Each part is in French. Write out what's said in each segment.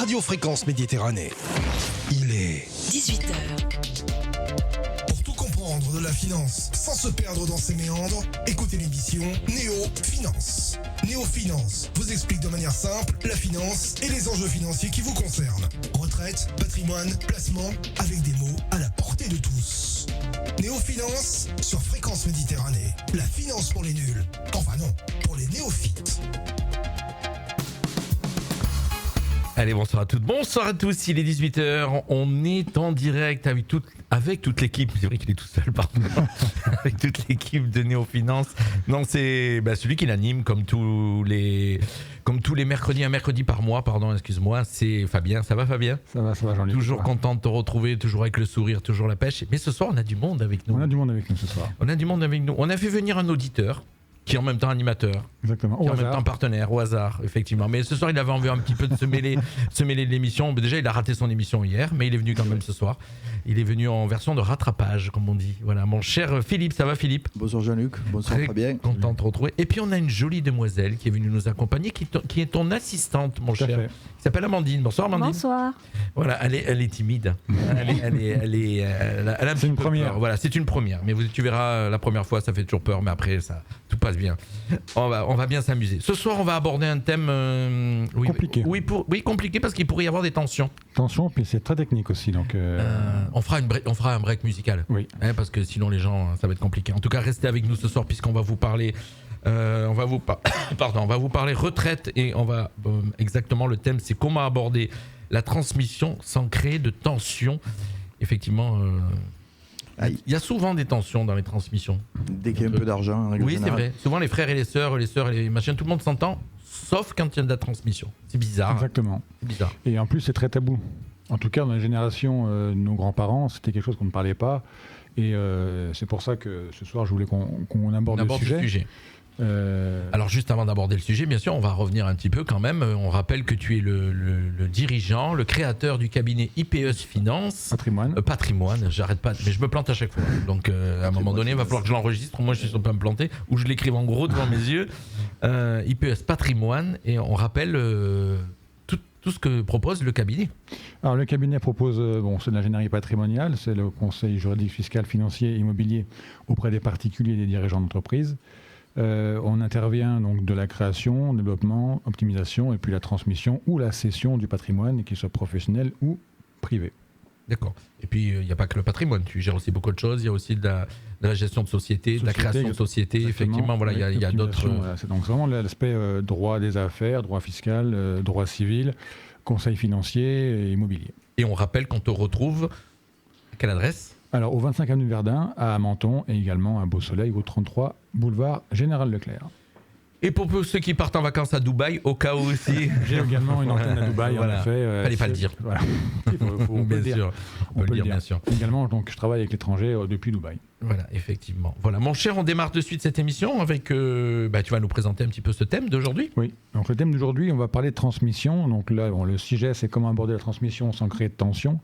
Radio Fréquence Méditerranée. Il est 18h. Pour tout comprendre de la finance sans se perdre dans ses méandres, écoutez l'émission Néo Finance. Néo Finance vous explique de manière simple la finance et les enjeux financiers qui vous concernent. Retraite, patrimoine, placement, avec des mots à la portée de tous. Néo Finance sur Fréquence Méditerranée. La finance pour les nuls. Enfin non, pour les néophytes. Allez, bonsoir à toutes, bonsoir à tous, il est 18h, on est en direct avec toute l'équipe, c'est vrai qu'il est tout seul, pardon, avec toute l'équipe de Néo Finance. Non, c'est celui qui l'anime comme tous les mercredis, un mercredi par mois, pardon, excuse-moi, c'est Fabien. Ça va Fabien ? Ça va Jean-Luc. Toujours content de te retrouver, toujours avec le sourire, toujours la pêche. Mais ce soir, on a du monde avec nous. On a du monde avec nous ce soir. On a fait venir un auditeur qui est en même temps animateur. Exactement. Qui est en même temps partenaire, au hasard, effectivement. Mais ce soir, il avait envie un petit peu de se mêler de l'émission. Déjà, il a raté son émission hier, mais il est venu quand même ce soir. Il est venu en version de rattrapage, comme on dit. Voilà, mon cher Philippe, ça va Philippe ? Bonsoir Jean-Luc, bonsoir Très Fabien. Content de te retrouver. Et puis on a une jolie demoiselle qui est venue nous accompagner, qui est ton assistante, mon cher. Qui s'appelle Amandine. Bonsoir Amandine. Bonsoir. Voilà, elle est timide. Elle a c'est une première. Peur. Voilà, c'est une première. Mais tu verras, la première fois, ça fait toujours peur, mais après, tout passe bien. On va bien s'amuser. Ce soir, on va aborder un thème compliqué. Oui, compliqué parce qu'il pourrait y avoir des tensions. Tensions, puis c'est très technique aussi. Donc on fera un break musical. Oui. Parce que sinon, les gens, ça va être compliqué. En tout cas, restez avec nous ce soir puisqu'on va vous parler. On va vous parler retraite et exactement le thème, c'est comment aborder la transmission sans créer de tension. Effectivement. Il y a souvent des tensions dans les transmissions. Dès qu'il y a un peu d'argent. Oui, c'est vrai. Souvent, les frères et les sœurs et les machins, tout le monde s'entend, sauf quand il y a de la transmission. C'est bizarre. Exactement. C'est bizarre. Et en plus, c'est très tabou. En tout cas, dans la génération de nos grands-parents, c'était quelque chose qu'on ne parlait pas. Et c'est pour ça que ce soir, je voulais qu'on aborde le sujet. Alors juste avant d'aborder le sujet, bien sûr, on va revenir un petit peu quand même. On rappelle que tu es le dirigeant, le créateur du cabinet IPES Finance. Patrimoine, j'arrête pas, mais je me plante à chaque fois. Donc à un moment donné, il va falloir que je l'enregistre. Moi, je ne suis pas me planter, ou je l'écrive en gros devant mes yeux. IPES Patrimoine, et on rappelle tout ce que propose le cabinet. Alors le cabinet propose, c'est de l'ingénierie patrimoniale, c'est le conseil juridique, fiscal, financier, immobilier auprès des particuliers et des dirigeants d'entreprise. On intervient donc de la création, développement, optimisation et puis la transmission ou la cession du patrimoine, qu'il soit professionnel ou privé. D'accord. Et puis il n'y a pas que le patrimoine, tu gères aussi beaucoup de choses. Il y a aussi de la gestion de société, de la création de société. Effectivement, voilà, il y a d'autres. Voilà, c'est donc vraiment l'aspect droit des affaires, droit fiscal, droit civil, conseil financier et immobilier. Et on rappelle qu'on te retrouve à quelle adresse ? Alors, au 25 avenue Verdun, à Menton, et également à Beau-Soleil, au 33 boulevard Général Leclerc. Et pour ceux qui partent en vacances à Dubaï, au cas où aussi. J'ai également une antenne à Dubaï, en effet. Fallait pas le dire. Voilà. On peut le dire. On peut le dire, bien sûr. Également, donc, je travaille avec l'étranger depuis Dubaï. Voilà, effectivement. Voilà, mon cher, on démarre de suite cette émission avec. Tu vas nous présenter un petit peu ce thème d'aujourd'hui. Oui. Donc, le thème d'aujourd'hui, on va parler de transmission. Donc là, le sujet, c'est comment aborder la transmission sans créer de tension.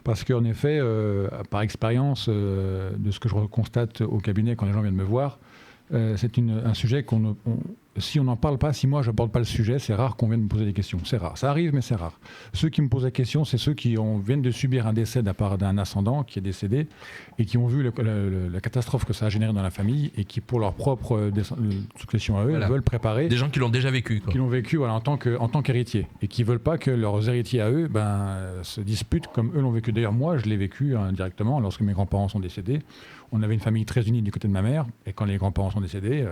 Parce qu'en effet, par expérience, de ce que je constate au cabinet quand les gens viennent me voir, c'est un sujet si on n'en parle pas, si moi je n'aborde pas le sujet, c'est rare qu'on vienne me poser des questions. C'est rare. Ça arrive, mais c'est rare. Ceux qui me posent la question, c'est ceux qui viennent de subir un décès de la part d'un ascendant qui est décédé et qui ont vu la catastrophe que ça a généré dans la famille et qui, pour leur propre succession à eux, veulent préparer. Des gens qui l'ont déjà vécu. Quoi. Qui l'ont vécu en tant qu'héritier et qui ne veulent pas que leurs héritiers à eux se disputent comme eux l'ont vécu. D'ailleurs, moi, je l'ai vécu directement lorsque mes grands-parents sont décédés. On avait une famille très unie du côté de ma mère et quand les grands-parents sont décédés,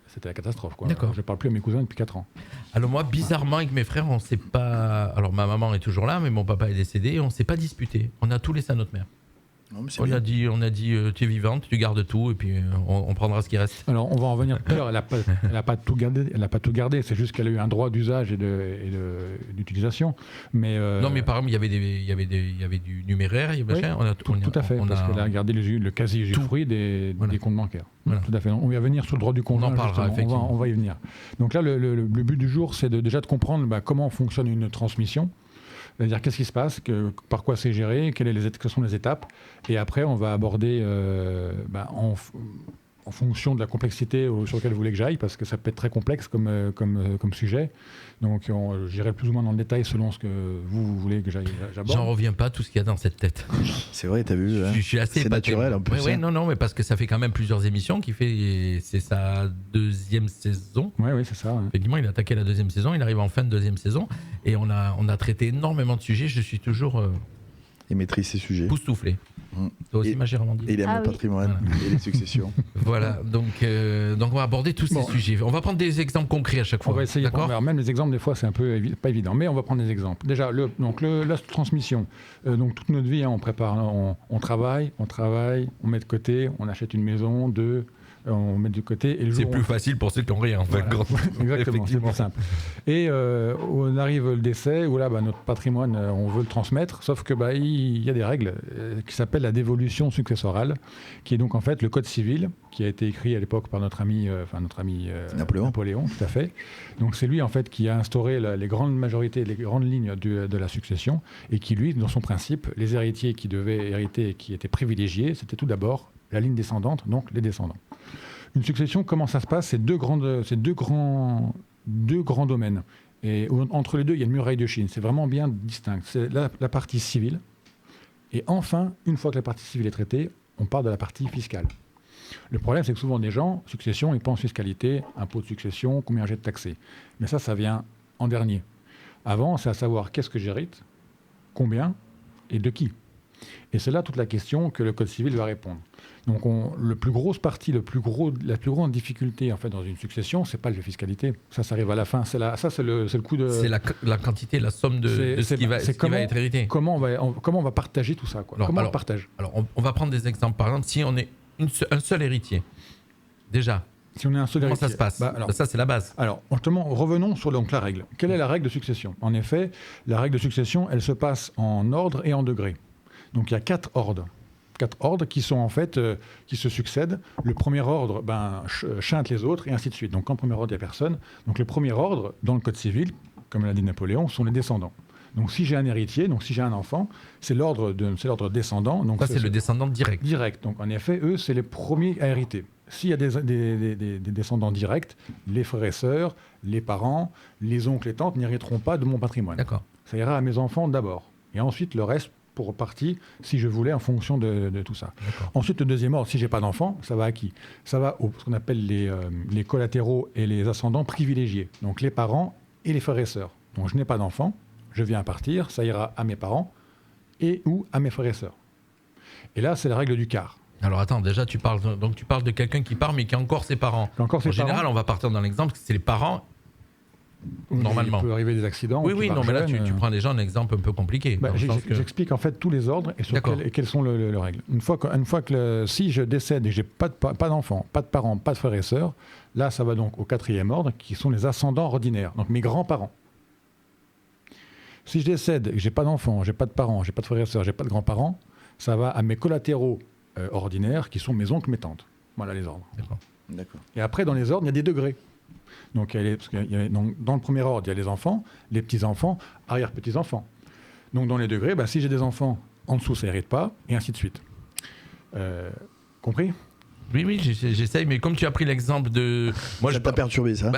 c'était la catastrophe. D'accord. Je ne parle plus à mes cousins depuis 4 ans. Alors moi, bizarrement, avec mes frères, on ne s'est pas... Alors ma maman est toujours là, mais mon papa est décédé et on ne s'est pas disputé. On a tout laissé à notre mère. Non, mais on a dit tu es vivante, tu gardes tout et puis on prendra ce qui reste. Alors on va en revenir tout à l'heure. Elle n'a pas tout gardé. C'est juste qu'elle a eu un droit d'usage et d'utilisation. Mais non, mais par exemple il y avait du numéraire, il y avait tout à fait, parce qu'elle a gardé le quasi usufruit des comptes bancaires. Voilà. Tout à fait. On va venir sur le droit du conjoint. On en parlera effectivement. On va y venir. Donc là, le but du jour, c'est déjà de comprendre comment fonctionne une transmission. C'est-à-dire qu'est-ce qui se passe, par quoi c'est géré, quelles sont les étapes. Et après, on va aborder en fonction de la complexité sur laquelle vous voulez que j'aille, parce que ça peut être très complexe comme sujet. Donc j'irai plus ou moins dans le détail selon ce que vous voulez que j'aborde. J'en reviens pas, tout ce qu'il y a dans cette tête. C'est vrai, t'as vu. Je suis assez c'est naturel en plus. Oui, non, mais parce que ça fait quand même plusieurs émissions qu'il fait. C'est sa 2e saison. Oui, c'est ça. Ouais. Effectivement, il a attaqué la 2e saison, il arrive en fin de 2e saison. Et on a traité énormément de sujets. Je suis toujours. Il maîtrise ses sujets. Époustouflé. Toi aussi, ma chère Amandine. Et il aime le patrimoine et les successions. Voilà, donc on va aborder tous ces sujets. On va prendre des exemples concrets à chaque fois. On va essayer. Alors, même les exemples, des fois, c'est un peu pas évident, mais on va prendre des exemples. Déjà, la transmission. Donc, toute notre vie, on prépare, on travaille, on met de côté, on achète une maison, on met de côté. Et c'est plus facile pour ceux qui n'ont rien, en fait. Exactement, c'est plus simple. Et on arrive le décès, où là, notre patrimoine, on veut le transmettre, sauf que il y a des règles qui s'appellent la dévolution successorale, qui est donc en fait le code civil, qui a été écrit à l'époque par notre ami Napoléon, tout à fait. Donc c'est lui en fait qui a instauré les grandes majorités, les grandes lignes de la succession, et qui lui, dans son principe, les héritiers qui devaient hériter et qui étaient privilégiés, c'était tout d'abord la ligne descendante, donc les descendants. Une succession, comment ça se passe ? C'est deux grands domaines. Et entre les deux, il y a une muraille de Chine. C'est vraiment bien distinct. C'est la partie civile. Et enfin, une fois que la partie civile est traitée, on part de la partie fiscale. Le problème, c'est que souvent des gens, succession, ils pensent fiscalité, impôt de succession, combien j'ai de taxé. Mais ça vient en dernier. Avant, c'est à savoir qu'est-ce que j'hérite, combien et de qui. Et c'est là toute la question que le Code civil va répondre. Donc, la plus grande difficulté en fait dans une succession, c'est pas la fiscalité. Ça arrive à la fin. C'est le coût de. C'est la quantité, la somme de ce qui va être hérité. Comment on va partager tout ça, quoi. Comment on le partage ? Alors, on va prendre des exemples. Par exemple, si on est un seul héritier, déjà. Si on est un seul héritier, comment ça se passe ? Ça, c'est la base. Alors, justement, revenons sur la règle. Quelle est la règle de succession ? En effet, la règle de succession, elle se passe en ordre et en degrés. Donc, il y a 4 ordres. 4 ordres qui sont en fait qui se succèdent. Le premier ordre chinte les autres et ainsi de suite. Donc en premier ordre, il n'y a personne. Donc le premier ordre, dans le Code civil, comme l'a dit Napoléon, sont les descendants. Donc si j'ai un héritier, donc si j'ai un enfant, c'est l'ordre descendant. Donc ça, c'est le descendant direct. Direct. Donc en effet, eux, c'est les premiers à hériter. S'il y a des descendants directs, les frères et sœurs, les parents, les oncles et tantes n'hériteront pas de mon patrimoine. D'accord. Ça ira à mes enfants d'abord. Et ensuite, le reste pour partie, si je voulais, en fonction de tout ça. D'accord. Ensuite, le deuxième ordre, si je n'ai pas d'enfant, ça va à qui ? Ça va ce qu'on appelle les collatéraux et les ascendants privilégiés, donc les parents et les frères et sœurs. Donc je n'ai pas d'enfant, je viens à partir, ça ira à mes parents et ou à mes frères et sœurs. Et là, c'est la règle du quart. Alors attends, déjà tu parles de quelqu'un qui part mais qui a encore ses parents. En général, on va partir dans l'exemple, c'est les parents. Normalement. Il peut arriver des accidents. Oui, non, mais là, tu prends déjà un exemple un peu compliqué. J'explique en fait tous les ordres et quelles sont les règles. Une fois que si je décède et que je n'ai pas d'enfants, pas de parents, pas de frères et sœurs, là, ça va donc au 4e ordre, qui sont les ascendants ordinaires, donc mes grands-parents. Si je décède et que je n'ai pas d'enfants, je n'ai pas de parents, je n'ai pas de frères et sœurs, je n'ai pas de grands-parents, ça va à mes collatéraux ordinaires, qui sont mes oncles, mes tantes. Voilà les ordres. D'accord. Et après, dans les ordres, il y a des degrés. Donc, dans le premier ordre, il y a les enfants, les petits-enfants, arrière-petits-enfants. Donc, dans les degrés, si j'ai des enfants, en dessous, ça n'hérite pas, et ainsi de suite. Compris ? Oui, j'essaye, mais comme tu as pris l'exemple de... Moi, ça t'a perturbé, ça ?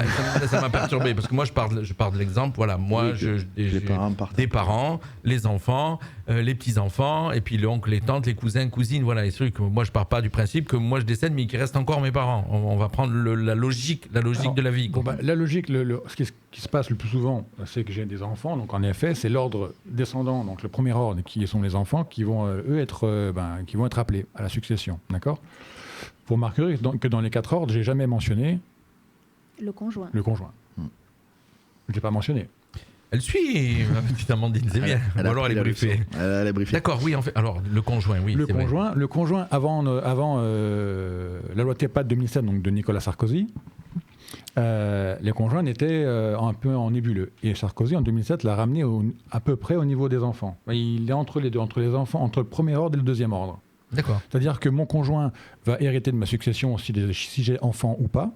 Ça m'a perturbé, parce que moi, je pars de l'exemple, voilà, moi, les parents des parents, les enfants, les petits-enfants, et puis l'oncle, les tantes, les cousins, cousines, voilà, les trucs. Moi, je pars pas du principe que moi, je décède, mais qu'il reste encore mes parents. On va prendre la logique de la vie. La logique, ce qui se passe le plus souvent, c'est que j'ai des enfants, donc en effet, c'est l'ordre descendant, donc le premier ordre, qui sont les enfants, qui vont, qui vont être appelés à la succession, d'accord ? Vous remarquerez que dans les 4 ordres, j'ai jamais mentionné le conjoint. Je l'ai pas mentionné. Elle suit, ma petite Amandine, c'est bien. Ou alors elle est briefée. Elle est briefée. D'accord, oui, en fait. Alors, le conjoint, oui. Le conjoint, avant la loi TEPAD 2007, donc de Nicolas Sarkozy, les conjoints étaient un peu en nébuleux. Et Sarkozy, en 2007, l'a ramené à peu près au niveau des enfants. Il est entre les deux, entre les enfants, entre le premier ordre et le deuxième ordre. D'accord. C'est-à-dire que mon conjoint va hériter de ma succession si j'ai enfant ou pas.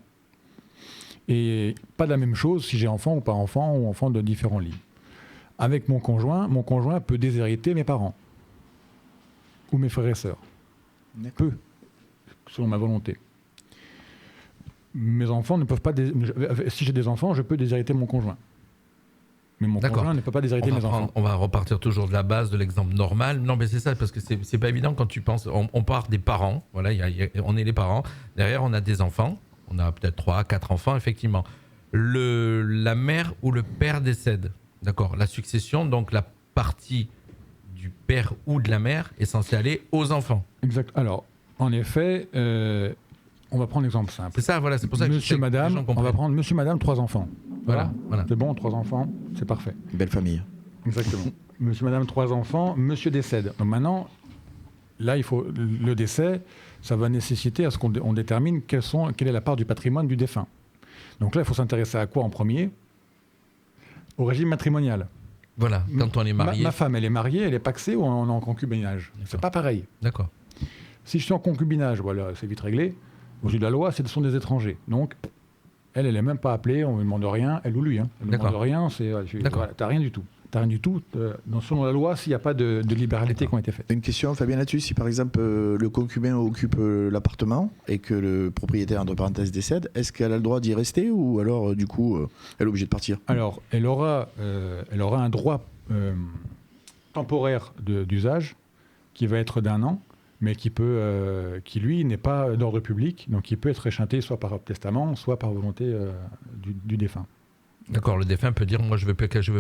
Et pas de la même chose si j'ai enfant ou pas enfant, ou enfant de différents lits. Avec mon conjoint peut déshériter mes parents. Ou mes frères et sœurs. Peu, selon ma volonté. mes enfants ne peuvent pas... Si j'ai des enfants, je peux déshériter mon conjoint. Mais mon conjoint ne peut pas déshériter mes enfants. On va repartir toujours de la base, de l'exemple normal. Non, mais c'est ça, parce que c'est pas évident quand tu penses... On part des parents, voilà, on est les parents. Derrière, on a des enfants. On a peut-être 3, 4 enfants, effectivement. La mère ou le père décède. D'accord. La succession, donc la partie du père ou de la mère est censée aller aux enfants. Exact. Alors, en effet, on va prendre l'exemple simple. C'est ça, voilà, c'est pour ça que Monsieur, madame, on va prendre monsieur, madame, 3 enfants. Voilà. C'est bon, 3 enfants, c'est parfait. Belle famille. Exactement. Monsieur, madame, 3 enfants, monsieur décède. Donc maintenant, là, le décès, ça va nécessiter à ce qu'on détermine quelle est la part du patrimoine du défunt. Donc là, il faut s'intéresser à quoi en premier ? Au régime matrimonial. Voilà, quand on est marié. Ma femme, elle est mariée, elle est pacsée ou on est en concubinage ? C'est pas pareil. D'accord. Si je suis en concubinage, voilà, c'est vite réglé. Au vu de la loi, ce sont des étrangers. Donc, elle n'est même pas appelée, on ne lui demande rien, elle ou lui. Hein. Elle ne demande rien, t'as rien du tout. T'as rien du tout. Selon la loi, s'il n'y a pas de libéralité qui ont été faites. Une question, Fabien, là-dessus. Si par exemple le concubin occupe l'appartement et que le propriétaire, entre parenthèses, décède, est-ce qu'elle a le droit d'y rester ou alors, du coup, elle est obligée de partir ? Alors, elle aura un droit temporaire d'usage qui va être d'1 an, mais qui lui n'est pas d'ordre public, donc qui peut être échinté soit par testament, soit par volonté du défunt. D'accord, le défunt peut dire moi je veux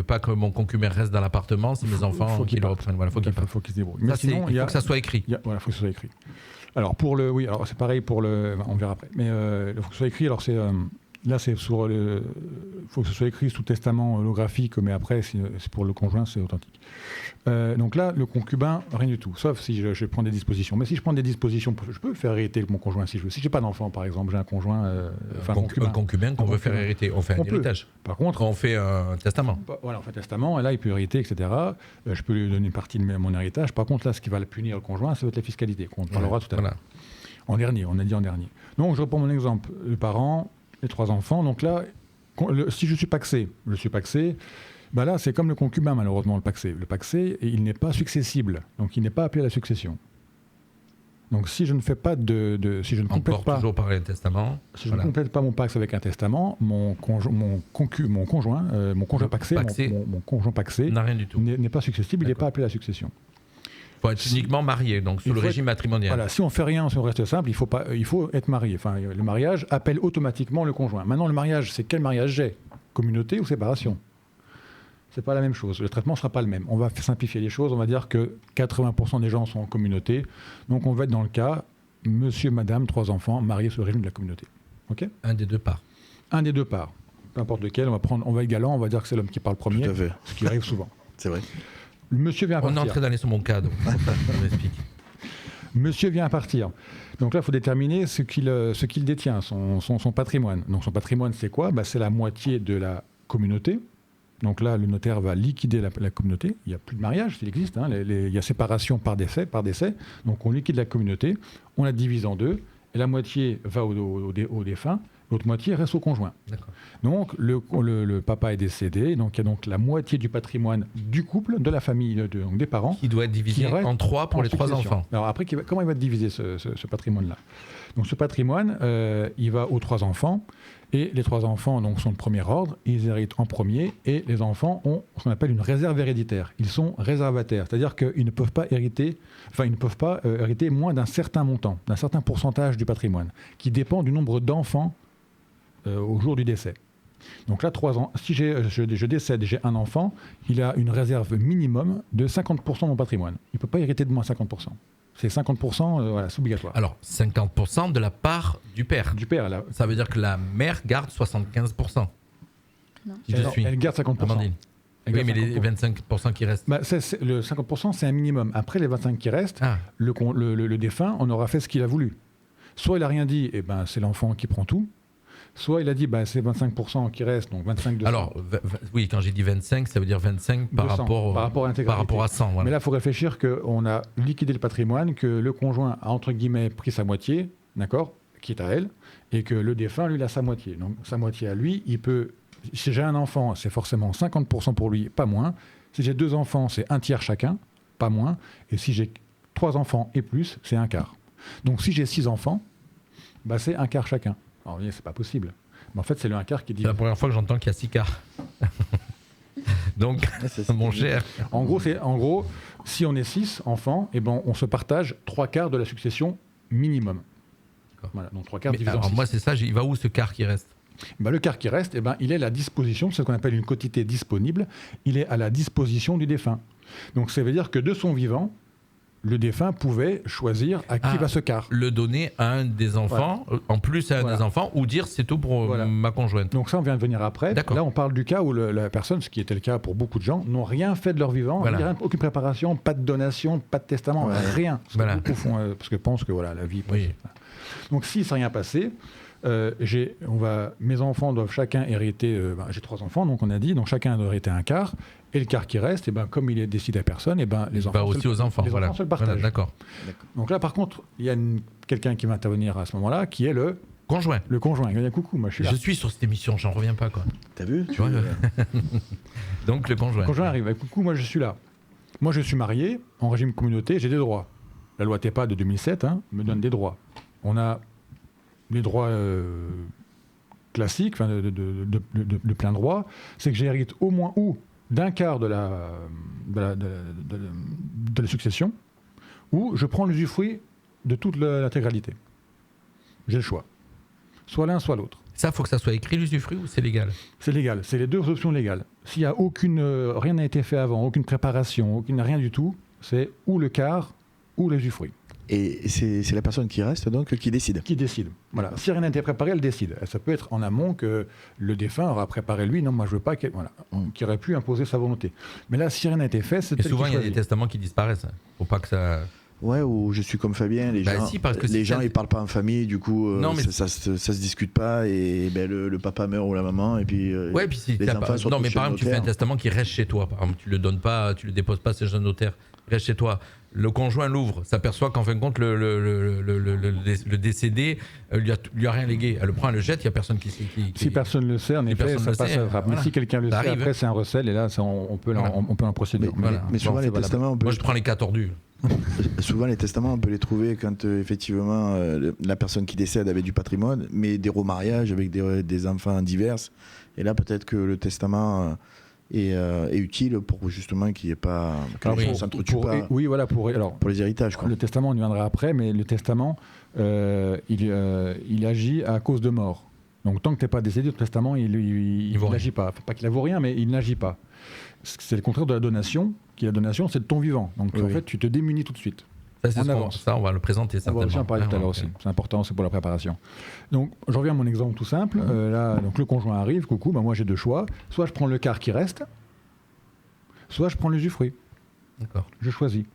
pas que mon concubin reste dans l'appartement, c'est mes enfants qui le reprennent. Voilà, faut qu'il se débrouille. Mais sinon, il faut que ça soit écrit. Voilà, faut que ça soit écrit. Alors alors c'est pareil on verra après. Mais il faut que ce soit écrit. Alors c'est là c'est faut que ce soit écrit sous testament holographique, mais après c'est pour le conjoint c'est authentique. Donc là le concubin rien du tout, sauf si je prends des dispositions. Mais si je prends des dispositions, je peux faire hériter mon conjoint si je veux. Si j'ai pas d'enfant par exemple, j'ai un conjoint, un concubin qu'on veut faire hériter, on fait un héritage. Par contre, on fait un testament. Voilà, on fait un testament et là il peut hériter, etc. Je peux lui donner une partie de mon héritage. Par contre là, ce qui va le punir le conjoint, ça va être la fiscalité. On parlera tout à l'heure. En dernier, on a dit en dernier. Donc je reprends mon exemple, le parent, les 3 enfants. Donc là, si je suis pacsé, bah là c'est comme le concubin malheureusement le pacsé. Le pacsé, il n'est pas successible, donc il n'est pas appelé à la succession. Donc si je ne fais pas si je ne complète pas toujours par le testament. Si je ne complète pas mon pax avec un testament, mon conjoint pacsé, mon conjoint pacsé n'a rien du tout. N'est pas successible, il n'est pas appelé à la succession. Il faut être uniquement marié, donc sous le régime matrimonial. Voilà, si on fait rien, si on reste simple, il faut être marié. Enfin, le mariage appelle automatiquement le conjoint. Maintenant, le mariage, c'est quel mariage j'ai ? Communauté ou séparation ? C'est pas la même chose. Le traitement sera pas le même. On va simplifier les choses. On va dire que 80% des gens sont en communauté. Donc, on va être dans le cas monsieur, madame, 3 enfants, mariés sous le régime de la communauté. Ok ? Un des deux parts. Un des deux parts. Peu importe lequel, on va être galant, on va dire que c'est l'homme qui parle premier. Tout à fait. Ce qui arrive souvent. C'est vrai. Le monsieur vient à partir. On est entré dans mon cas, donc on explique. Monsieur vient à partir. Donc là, il faut déterminer ce qu'il détient, son patrimoine. Donc son patrimoine, c'est quoi ? C'est la moitié de la communauté. Donc là, le notaire va liquider la communauté. Il n'y a plus de mariage, s'il existe. Il y a séparation par décès. Donc on liquide la communauté, on la divise en 2, et la moitié va au défunt, l'autre moitié reste au conjoint. D'accord. Donc le papa est décédé, donc il y a donc la moitié du patrimoine du couple, de la famille, donc des parents. Qui doit être divisé en 3 pour les 3 enfants. Alors après, comment il va être divisé ce patrimoine-là ? Donc ce patrimoine, il va aux 3 enfants, et les 3 enfants donc, sont de premier ordre, ils héritent en premier, et les enfants ont ce qu'on appelle une réserve héréditaire. Ils sont réservataires, c'est-à-dire qu'ils ne peuvent pas hériter, hériter moins d'un certain montant, d'un certain pourcentage du patrimoine, qui dépend du nombre d'enfants au jour du décès. Donc là, 3 ans, si je décède et j'ai un enfant, il a une réserve minimum de 50% de mon patrimoine. Il ne peut pas hériter de moins 50%. C'est 50%, c'est obligatoire. Alors, 50% de la part du père. Du père, là. Ça veut dire que la mère garde 75%. Non. Elle garde 50%. Amandine. Oui, mais les 25% qui restent. Le 50%, c'est un minimum. Après, les 25% qui restent, le défunt, on aura fait ce qu'il a voulu. Soit il n'a rien dit, et c'est l'enfant qui prend tout. Soit il a dit, c'est 25% qui restent, donc 25 200. Alors, oui, quand j'ai dit 25, ça veut dire 25 par rapport à 100. Voilà. Mais là, il faut réfléchir qu'on a liquidé le patrimoine, que le conjoint a, entre guillemets, pris sa moitié, d'accord, qui est à elle, et que le défunt, lui, il a sa moitié. Donc, sa moitié à lui, il peut... Si j'ai un enfant, c'est forcément 50% pour lui, pas moins. Si j'ai 2 enfants, c'est 1/3 chacun, pas moins. Et si j'ai 3 enfants et plus, c'est 1/4. Donc, si j'ai 6 enfants, c'est 1/4 chacun. Alors, c'est pas possible. Mais en fait, c'est le 1/4 qui dit. C'est la première fois que j'entends qu'il y a 6 quarts. Donc, mon cher. En gros, si on est 6 enfants, eh ben, on se partage 3/4 de la succession minimum. Voilà, donc 3/4 divisé en 6. Moi, c'est ça, il va où ce quart qui reste? Le quart qui reste, il est à la disposition, c'est ce qu'on appelle une quotité disponible, il est à la disposition du défunt. Donc ça veut dire que de son vivant, le défunt pouvait choisir à qui va ce quart. Le donner à un des enfants, en plus à un des enfants, ou dire c'est tout pour ma conjointe. Donc ça, on vient de venir après. Là, on parle du cas où la personne, ce qui était le cas pour beaucoup de gens, n'ont rien fait de leur vivant, aucune préparation, pas de donation, pas de testament, rien. Beaucoup font, parce que pensent que la vie... Oui. Donc si ça n'a rien passé... mes enfants doivent chacun hériter, j'ai 3 enfants, donc on a dit, donc chacun doit hériter 1/4, et le quart qui reste, décide à personne, les enfants aussi aux enfants, enfants se le partagent. D'accord. Donc là, par contre, il y a quelqu'un qui va intervenir à ce moment-là, qui est le conjoint. Le conjoint. Il va dire coucou, moi je suis là. Je suis sur cette émission, j'en reviens pas, quoi. T'as vu? Tu vois, donc le conjoint. Le conjoint arrive, coucou, moi je suis là. Moi je suis marié, en régime communauté, j'ai des droits. La loi TEPA de 2007 me donne des droits. On a les droits classiques, de plein droit, c'est que j'hérite au moins d'un quart de la succession, ou je prends l'usufruit de toute l'intégralité. J'ai le choix. Soit l'un, soit l'autre. Ça, faut que ça soit écrit l'usufruit ou c'est légal? C'est légal, c'est les 2 options légales. S'il y a rien n'a été fait avant, aucune préparation, rien du tout, c'est ou le quart ou l'usufruit. Et c'est la personne qui reste donc qui décide. Qui décide. Voilà. Si rien n'a été préparé, elle décide. Ça peut être en amont que le défunt aura préparé lui. Non, moi je veux pas. Qui aurait pu imposer sa volonté. Mais là, si rien n'a été fait, c'est. Et souvent il y a des testaments qui disparaissent. Faut pas que ça. Ouais, ou je suis comme Fabien, les gens ils parlent pas en famille, du coup ça se discute pas et le papa meurt ou la maman et puis puis si les enfants sont par exemple tu fais un testament qui reste chez toi, par exemple tu le donnes pas, tu le déposes pas chez un notaire, il reste chez toi. Le conjoint l'ouvre, s'aperçoit qu'en fin de compte le décédé lui a rien légué. Elle le prend, elle le jette, il y a personne qui si personne le sait, en effet, ça passe à la trappe. Mais si quelqu'un le sait, après c'est un recel et là on peut en procéder. Mais souvent les testaments, moi je prends les cas tordus. Souvent les testaments on peut les trouver quand effectivement la personne qui décède avait du patrimoine mais des remariages avec des enfants divers, et là peut-être que le testament est utile pour justement qu'il n'y ait pas les gens ne s'entretuent pas pour les héritages, quoi. Le testament on y viendra après, mais le testament il agit à cause de mort. Donc tant que tu n'es pas décédé, le testament il n'agit pas. Pas qu'il ne vaut rien, mais il n'agit pas. C'est le contraire de la donation, la donation c'est de ton vivant. Donc en fait tu te démunis tout de suite. Ça on va le présenter certainement. On va en parler tout à l'heure aussi. C'est important, c'est pour la préparation. Donc je reviens à mon exemple tout simple. Là, donc le conjoint arrive, coucou, moi j'ai 2 choix. Soit je prends le quart qui reste, soit je prends l'usufruit. D'accord. Je choisis.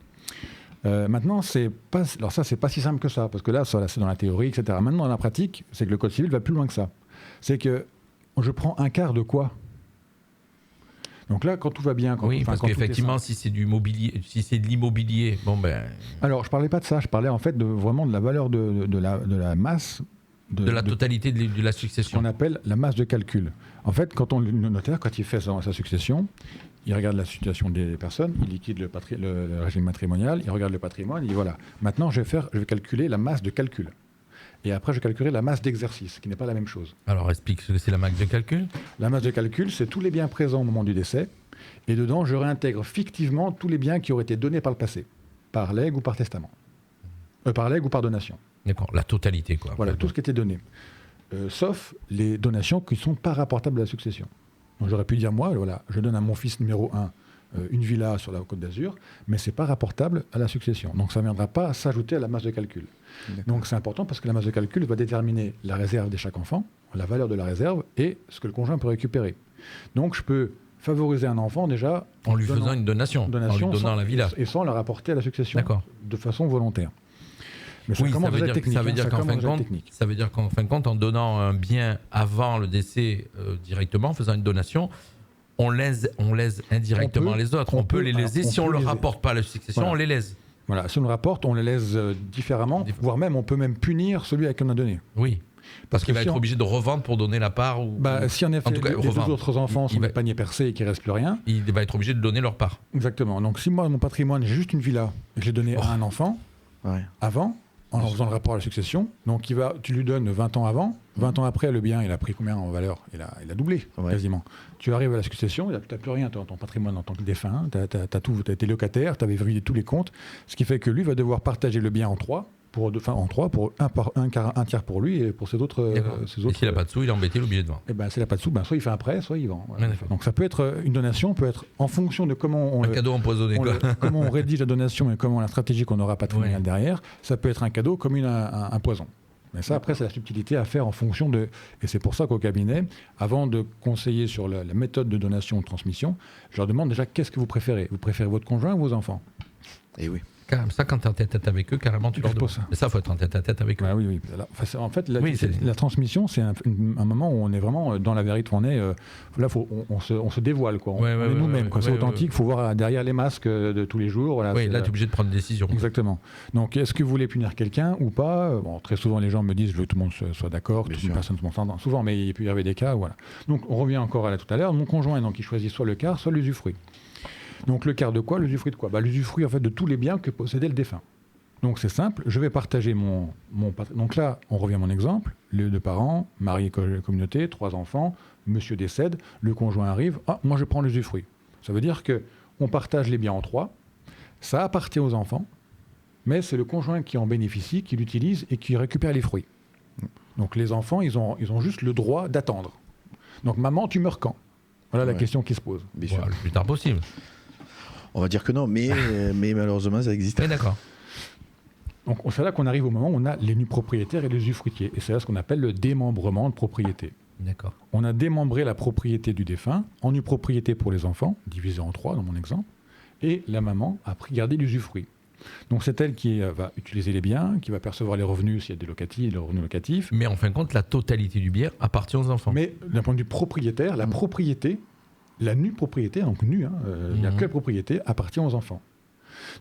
Maintenant, c'est pas si simple que ça, parce que là, c'est dans la théorie, etc. Maintenant, dans la pratique, c'est que le code civil va plus loin que ça. C'est que je prends un quart de quoi? Donc là, quand tout va bien, parce qu'effectivement, si c'est du mobilier, si c'est de l'immobilier, Alors, je parlais pas de ça. Je parlais en fait vraiment de la valeur de la masse. De la totalité de la succession. Ce qu'on appelle la masse de calcul. En fait, le notaire, quand il fait sa succession, il regarde la situation des personnes, il liquide le régime matrimonial, il regarde le patrimoine, il dit voilà, maintenant je vais calculer la masse de calcul. Et après, je calculerai la masse d'exercice, qui n'est pas la même chose. Alors, explique ce que c'est la masse de calcul. La masse de calcul, c'est tous les biens présents au moment du décès. Et dedans, je réintègre fictivement tous les biens qui auraient été donnés par le passé, par legs ou par testament. Par legs ou par donation. D'accord, la totalité, quoi. Voilà, tout ce qui était donné. Sauf les donations qui ne sont pas rapportables à la succession. Donc, j'aurais pu dire, moi, voilà, je donne à mon fils numéro 1 une villa sur la Côte d'Azur, mais ce n'est pas rapportable à la succession. Donc, ça ne viendra pas s'ajouter à la masse de calcul. Donc, c'est important parce que la masse de calcul va déterminer la réserve de chaque enfant, la valeur de la réserve et ce que le conjoint peut récupérer. Donc, je peux favoriser un enfant déjà en lui faisant une donation en lui donnant la villa. Et sans la rapporter à la succession. D'accord. De façon volontaire. Mais oui, ça veut dire qu'en fin de compte, en donnant un bien avant le décès directement, en faisant une donation, on lèse indirectement les autres. On peut les léser. Si on ne le rapporte pas à la succession, on les lèse. Voilà, si on le rapporte, on les lèse différemment, voire même, on peut même punir celui à qui on a donné. Oui. Parce qu'il va être obligé de revendre pour donner la part. Si en effet, les 2 autres enfants sont des paniers percés et qu'il ne reste plus rien, il va être obligé de donner leur part. Exactement. Donc si moi, mon patrimoine, j'ai juste une villa et que j'ai donné à un enfant, avant, en faisant le rapport à la succession. Donc tu lui donnes 20 ans avant, 20 ans après, le bien, il a pris combien en valeur? Il a doublé, quasiment. Tu arrives à la succession, tu n'as plus rien dans ton patrimoine en tant que défunt, tu as été locataire, tu avais verrouillé tous les comptes, ce qui fait que lui va devoir partager le bien en trois, pour un tiers pour lui et pour ses autres. Et s'il n'a pas de sous, il est embêté, il est obligé de vendre. Et ben, s'il n'a pas de sous, soit il fait un prêt, soit il vend. Voilà. Donc ça peut être une donation, peut être en fonction de comment un cadeau empoisonné. Comment on rédige la donation et comment la stratégie qu'on aura patrimoniale derrière, ça peut être un cadeau comme un poison. Mais ça, après, c'est la subtilité à faire en fonction de... Et c'est pour ça qu'au cabinet, avant de conseiller sur la méthode de donation ou de transmission, je leur demande déjà qu'est-ce que vous préférez. Vous préférez votre conjoint ou vos enfants? Et oui. Ça, quand tu es en tête-à-tête avec eux, carrément, tu leur demandes. Mais ça, il faut être en tête-à-tête avec eux. Bah oui. Alors, en fait, la transmission, c'est un moment où on est vraiment dans la vérité. Là, on se dévoile. Quoi. On est nous-mêmes. C'est authentique. Il faut voir derrière les masques de tous les jours. Voilà, là, tu es obligé de prendre une décision. Exactement. Donc, est-ce que vous voulez punir quelqu'un ou pas? Très souvent, les gens me disent je veux que tout le monde soit d'accord, que personne ne s'entende. Souvent, mais il peut y avoir des cas. Voilà. Donc, on revient encore à tout à l'heure. Mon conjoint, il choisit soit le quart, soit l'usufruit. Donc le quart de quoi? L'usufruit de quoi? L'usufruit en fait de tous les biens que possédait le défunt. Donc c'est simple, je vais partager mon donc là, on revient à mon exemple, les deux parents, mari et communauté, 3 enfants, monsieur décède, le conjoint arrive, moi je prends l'usufruit. Ça veut dire qu'on partage les biens en 3, ça appartient aux enfants, mais c'est le conjoint qui en bénéficie, qui l'utilise et qui récupère les fruits. Donc les enfants, ils ont juste le droit d'attendre. Donc maman, tu meurs quand? Voilà la question qui se pose. Bien sûr. Le plus tard possible. On va dire que non, mais malheureusement, ça existe. Oui, d'accord. Donc, c'est là qu'on arrive au moment où on a les nus propriétaires et les usufruitiers. Et c'est là ce qu'on appelle le démembrement de propriété. D'accord. On a démembré la propriété du défunt en nue propriété pour les enfants, divisé en 3 dans mon exemple, et la maman a gardé l'usufruit. Donc, c'est elle qui va utiliser les biens, qui va percevoir les revenus s'il y a des revenus locatifs. Mais en fin de compte, la totalité du bien appartient aux enfants. Mais d'un point de vue propriétaire, la propriété... La nue propriété, donc nue, il n'y a que la propriété, appartient aux enfants.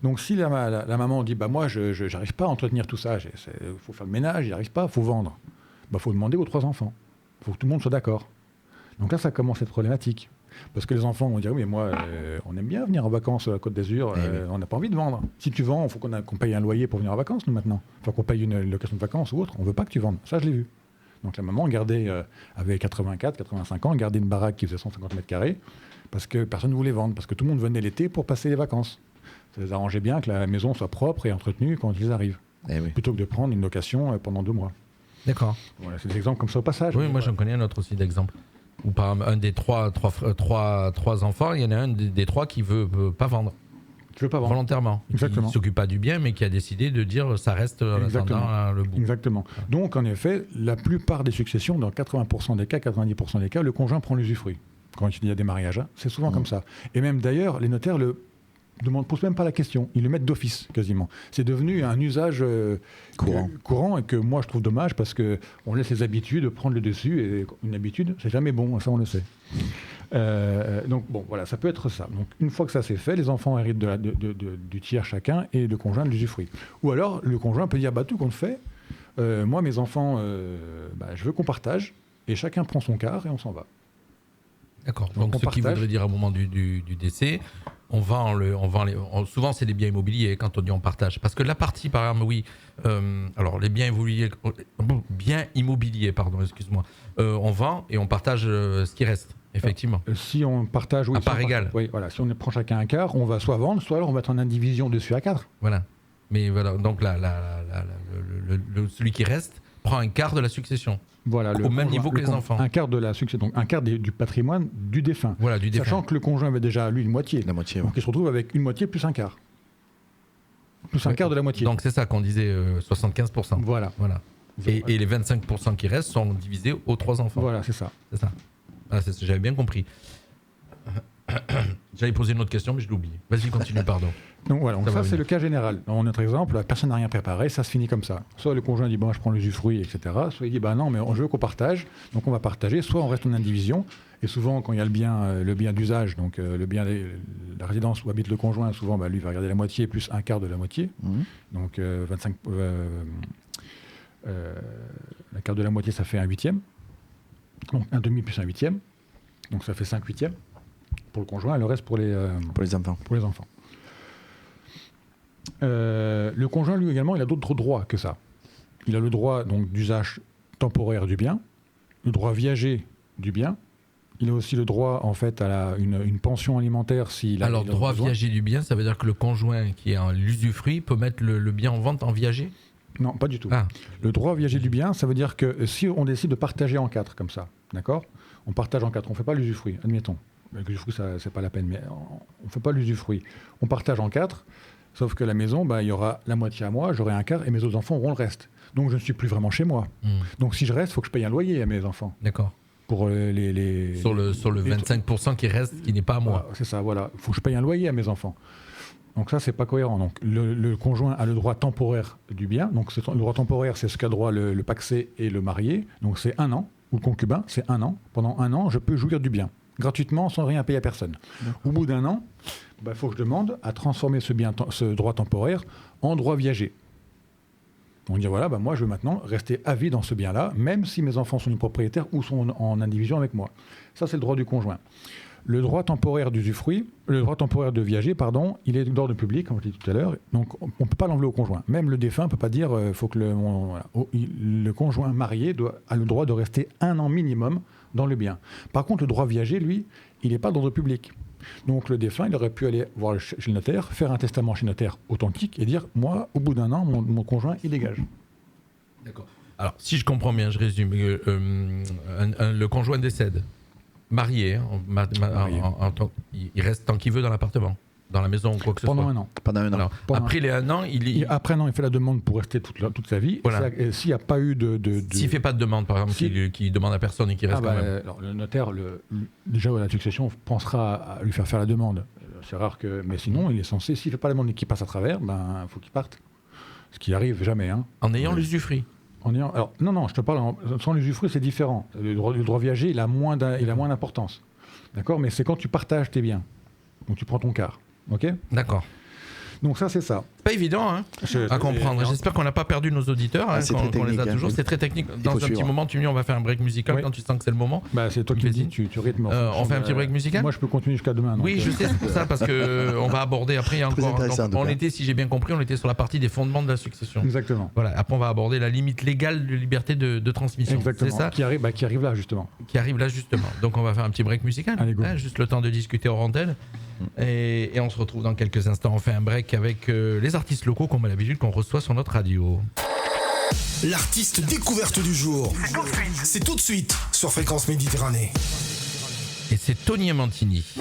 Donc si la maman dit moi je n'arrive pas à entretenir tout ça, il faut faire le ménage, il n'y arrive pas, il faut vendre. Il faut demander aux 3 enfants. Il faut que tout le monde soit d'accord. Donc là ça commence à être problématique. Parce que les enfants vont dire oui mais moi on aime bien venir en vacances à la Côte d'Azur, on n'a pas envie de vendre. Si tu vends, il faut qu'on paye un loyer pour venir en vacances nous maintenant. Il faut qu'on paye une location de vacances ou autre, on ne veut pas que tu vendes. Ça je l'ai vu. Donc la maman avait 84, 85 ans, gardait une baraque qui faisait 150 mètres carrés parce que personne ne voulait vendre, parce que tout le monde venait l'été pour passer les vacances. Ça les arrangeait bien que la maison soit propre et entretenue quand ils arrivent, plutôt que de prendre une location pendant 2 mois. D'accord. Voilà, c'est des exemples comme ça au passage. Oui, moi j'en connais un autre aussi d'exemple. Où par un des trois enfants, il y en a un des 3 qui veut pas vendre. Qui veut pas vendre. Volontairement. Exactement. Qui ne s'occupe pas du bien, mais qui a décidé de dire ça reste en attendant le bout. Exactement. Donc en effet, la plupart des successions, dans 80% des cas, 90% des cas, le conjoint prend l'usufruit. Quand il y a des mariages, c'est souvent comme ça. Et même d'ailleurs, les notaires ne posent même pas la question. Ils le mettent d'office, quasiment. C'est devenu un usage courant et que moi, je trouve dommage parce qu'on laisse les habitudes prendre le dessus. Et une habitude, c'est jamais bon, ça on le sait. Donc bon, voilà, ça peut être ça. Donc une fois que ça c'est fait, les enfants héritent du tiers chacun et le conjoint de l'usufruit. Ou alors, le conjoint peut dire, tout compte fait, moi, mes enfants, je veux qu'on partage et chacun prend son quart et on s'en va. D'accord. Donc ce qui voudrait dire au moment du décès, souvent c'est les biens immobiliers quand on dit on partage. Parce que la partie, par exemple, alors les biens immobiliers, excuse-moi, on vend et on partage ce qui reste, effectivement. Si on partage, à part égale. Oui, voilà. Si on prend chacun un quart, on va soit vendre, soit alors on va être en indivision dessus à 4. Voilà. Mais voilà, donc celui qui reste prend un quart de la succession. Voilà, au même niveau que les enfants. Un quart de la succession, donc un quart du patrimoine du défunt. Voilà, du défunt. Sachant que le conjoint avait déjà, lui, une moitié. La moitié. Donc il se retrouve avec une moitié plus un quart. Plus un quart de la moitié. Donc c'est ça qu'on disait 75%. Voilà. Et les 25% qui restent sont divisés aux 3 enfants. Voilà, c'est ça. C'est ça. J'avais bien compris. J'allais poser une autre question, mais je l'ai oublié. Vas-y, continue, pardon. Donc voilà, ça c'est le cas général. Dans notre exemple, la personne n'a rien préparé, ça se finit comme ça. Soit le conjoint dit je prends l'usufruit, etc. Soit il dit non, mais je veux qu'on partage, donc on va partager. Soit on reste en indivision. Et souvent, quand il y a le bien d'usage, donc le bien la résidence où habite le conjoint, souvent lui va garder la moitié plus un quart de la moitié. Donc 25. La quart de la moitié, ça fait un huitième. Donc un demi plus un huitième. Donc ça fait 5 huitièmes pour le conjoint et le reste pour les enfants. Le conjoint, lui également, il a d'autres droits que ça. Il a le droit donc d'usage temporaire du bien, le droit viager du bien. Il a aussi le droit, en fait, à une pension alimentaire s'il a. Alors, droit viager du bien, ça veut dire que le conjoint qui est en l'usufruit peut mettre le bien en vente en viager ? Non, pas du tout. Le droit viager du bien, ça veut dire que si on décide de partager en 4 comme ça, d'accord ? On partage en 4, on ne fait pas l'usufruit, admettons. L'usufruit, c'est pas la peine, mais on ne fait pas l'usufruit. On partage en 4, sauf que la maison, il y aura la moitié à moi, j'aurai un quart, et mes autres enfants auront le reste. Donc je ne suis plus vraiment chez moi. Donc si je reste, il faut que je paye un loyer à mes enfants. D'accord. Pour sur le 25% qui reste, qui n'est pas à moi. C'est ça, voilà. Il faut que je paye un loyer à mes enfants. Donc ça, c'est pas cohérent. Donc le conjoint a le droit temporaire du bien. Donc le droit temporaire, c'est ce qu'a droit le pacsé et le marié. Donc c'est 1 an. Ou le concubin, c'est 1 an. Pendant 1 an, je peux jouir du bien. Gratuitement, sans rien payer à personne. Au bout d'1 an, il faut que je demande à transformer ce droit temporaire en droit viager. On dit voilà, moi je veux maintenant rester à vie dans ce bien-là, même si mes enfants sont propriétaires ou sont en indivision avec moi. Ça, c'est le droit du conjoint. Le droit temporaire d'usufruit, le droit temporaire de viager, il est d'ordre public, comme je l'ai dit tout à l'heure, donc on ne peut pas l'enlever au conjoint. Même le défunt ne peut pas dire faut que le conjoint marié a le droit de rester 1 an minimum dans le bien. Par contre, le droit viager, lui, il n'est pas d'ordre public. Donc le défunt, il aurait pu aller voir chez le notaire, faire un testament chez le notaire authentique et dire moi, au bout d'1 an, mon conjoint, il dégage. D'accord. Alors, si je comprends bien, je résume. Le conjoint décède, marié, il reste tant qu'il veut dans l'appartement, dans la maison ou quoi que ce soit. Pendant 1 an. Alors, après les 1 an, après 1 an, il fait la demande pour rester toute sa vie. Voilà. Et s'il n'y a pas eu S'il ne fait pas de demande, par exemple, qu'il demande à personne et qu'il reste quand même. Alors, le notaire, déjà, la succession pensera à lui faire la demande. C'est rare que... Mais sinon, il est censé, s'il ne fait pas la demande et qu'il passe à travers, il faut qu'il parte. Ce qui arrive jamais. En ayant l'usufruit. Alors, non, je te parle, sans l'usufruit, c'est différent. Le droit viager, il a moins d'importance. D'accord ? Mais c'est quand tu partages tes biens. Donc tu prends ton quart. Ok ? D'accord. Donc ça, c'est ça. Pas évident à comprendre. J'espère qu'on n'a pas perdu nos auditeurs, qu'on les a toujours. C'est très technique. Dans un petit moment, tu me dis on va faire un break musical quand tu sens que c'est le moment. C'est toi qui me dis, tu rythmes. On fait un petit break musical ? Moi, je peux continuer jusqu'à demain. Oui, je sais, c'est pour ça, parce qu'on va aborder après. Il y a encore, si j'ai bien compris, on était sur la partie des fondements de la succession. Exactement. Voilà. Après, on va aborder la limite légale de liberté de transmission. Exactement. C'est ça qui arrive là, justement. Donc, on va faire un petit break musical. Allez, go. Juste le temps de discuter hors antenne. Et on se retrouve dans quelques instants. On fait un break avec les artistes locaux, comme à l'habitude, qu'on reçoit sur notre radio. L'artiste découverte du jour. C'est tout de suite sur Fréquence Méditerranée. Et c'est Tony Amantini.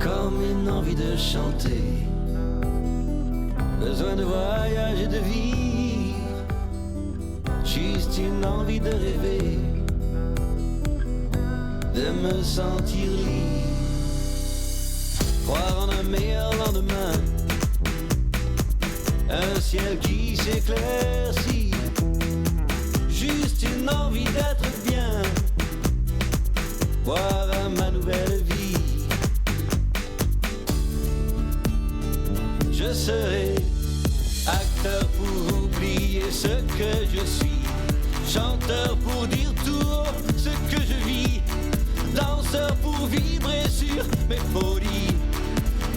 Comme une envie de chanter, besoin de voyage et de vivre, juste une envie de rêver, de me sentir libre, croire en un meilleur lendemain, un ciel qui s'éclaircit, juste une envie d'être bien, voir à ma nouvelle vie. Je serai acteur pour oublier ce que je suis, chanteur pour dire tout haut ce que je vis, danseur pour vibrer sur mes folies,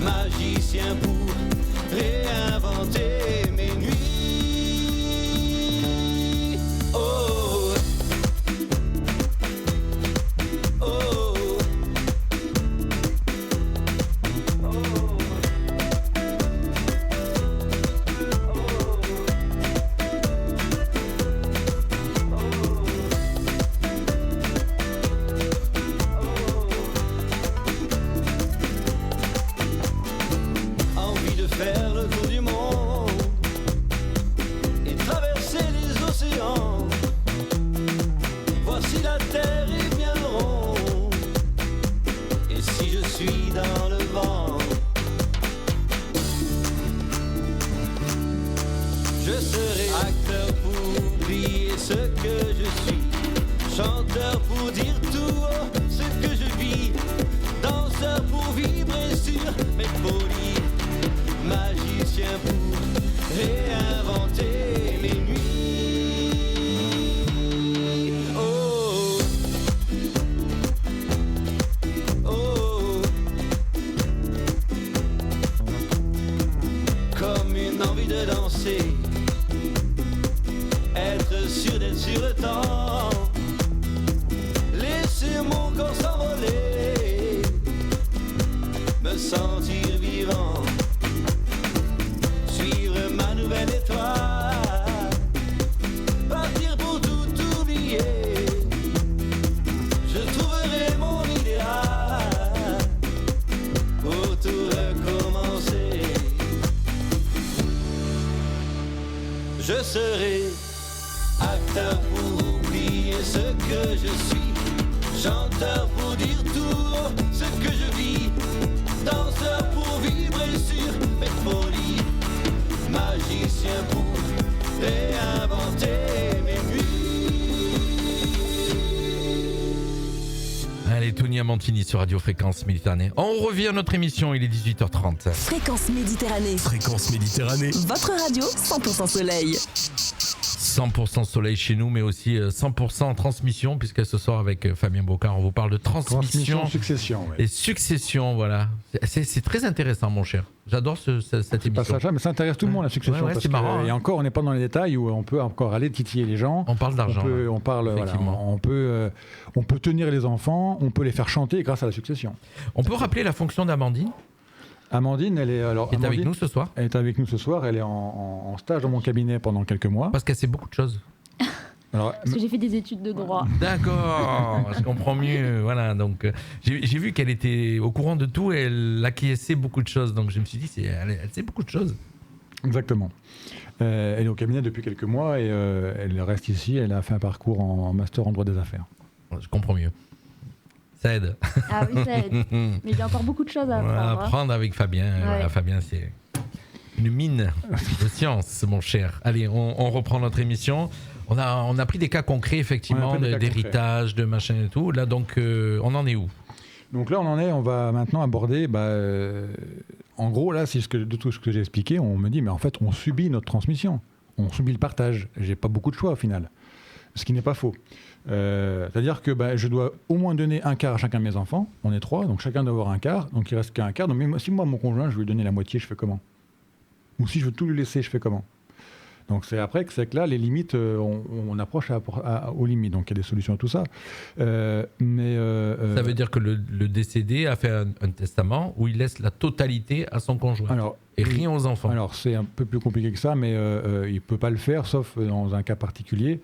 magicien pour réinventer mes nuits. Oh, oh, sur le temps, laisser mon corps s'envoler, me sentir vivant, suivre ma nouvelle étoile, partir pour tout oublier. Je trouverai mon idéal pour tout recommencer. Je serai acteur pour oublier ce que je suis, chanteur pour dire tout ce que je vis, danseur pour vibrer sur mes folies, magicien pour réinventer mes nuits. Allez, Tony Amantini sur Radio Fréquence Méditerranée. On revient à notre émission, il est 18h30. Fréquence Méditerranée. Fréquence Méditerranée. Votre radio 100% soleil. 100% soleil chez nous, mais aussi 100% en transmission, puisque ce soir avec Fabien Bocard, on vous parle de transmission succession. et succession, voilà. C'est très intéressant, mon cher. J'adore cette émission. Passage, mais ça intéresse tout le monde, la succession. Ouais, parce c'est marrant. et encore, on n'est pas dans les détails où on peut encore aller titiller les gens. On parle d'argent. On parle, voilà, effectivement. on peut tenir les enfants, on peut les faire chanter grâce à la succession. On peut rappeler la fonction d'Amandine, Amandine, elle est avec nous ce soir. Elle est avec nous ce soir. Elle est en stage dans mon cabinet pendant quelques mois. Parce qu'elle sait beaucoup de choses. Alors, Parce que j'ai fait des études de droit. D'accord, je comprends mieux. Voilà, donc j'ai vu qu'elle était au courant de tout et elle acquiesçait beaucoup de choses. Donc je me suis dit, elle sait beaucoup de choses. Exactement. Elle est au cabinet depuis quelques mois et elle reste ici. Elle a fait un parcours en master en droit des affaires. Je comprends mieux. Ça aide. Ah oui, ça aide. Mais il y a encore beaucoup de choses à apprendre. On va apprendre avec Fabien. Ouais. Voilà, Fabien, c'est une mine de science, mon cher. Allez, on reprend notre émission. On a pris des cas concrets, effectivement, d'héritage, de machin et tout. Là, donc, on en est où ? Donc là, on va maintenant aborder, en gros, là, c'est de tout ce que j'ai expliqué, on me dit, mais en fait, on subit notre transmission. On subit le partage. J'ai pas beaucoup de choix, au final. Ce qui n'est pas faux. C'est-à-dire que je dois au moins donner un quart à chacun de mes enfants. On est 3, donc chacun doit avoir un quart. Donc il reste qu'un quart. Donc si moi, mon conjoint, je veux lui donner la moitié, je fais comment ? Ou si je veux tout lui laisser, je fais comment ? Donc c'est que là, les limites, on approche aux limites. Donc il y a des solutions à tout ça. Ça veut dire que le décédé a fait un testament où il laisse la totalité à son conjoint. Et rien aux enfants. Alors c'est un peu plus compliqué que ça, mais il ne peut pas le faire, sauf dans un cas particulier,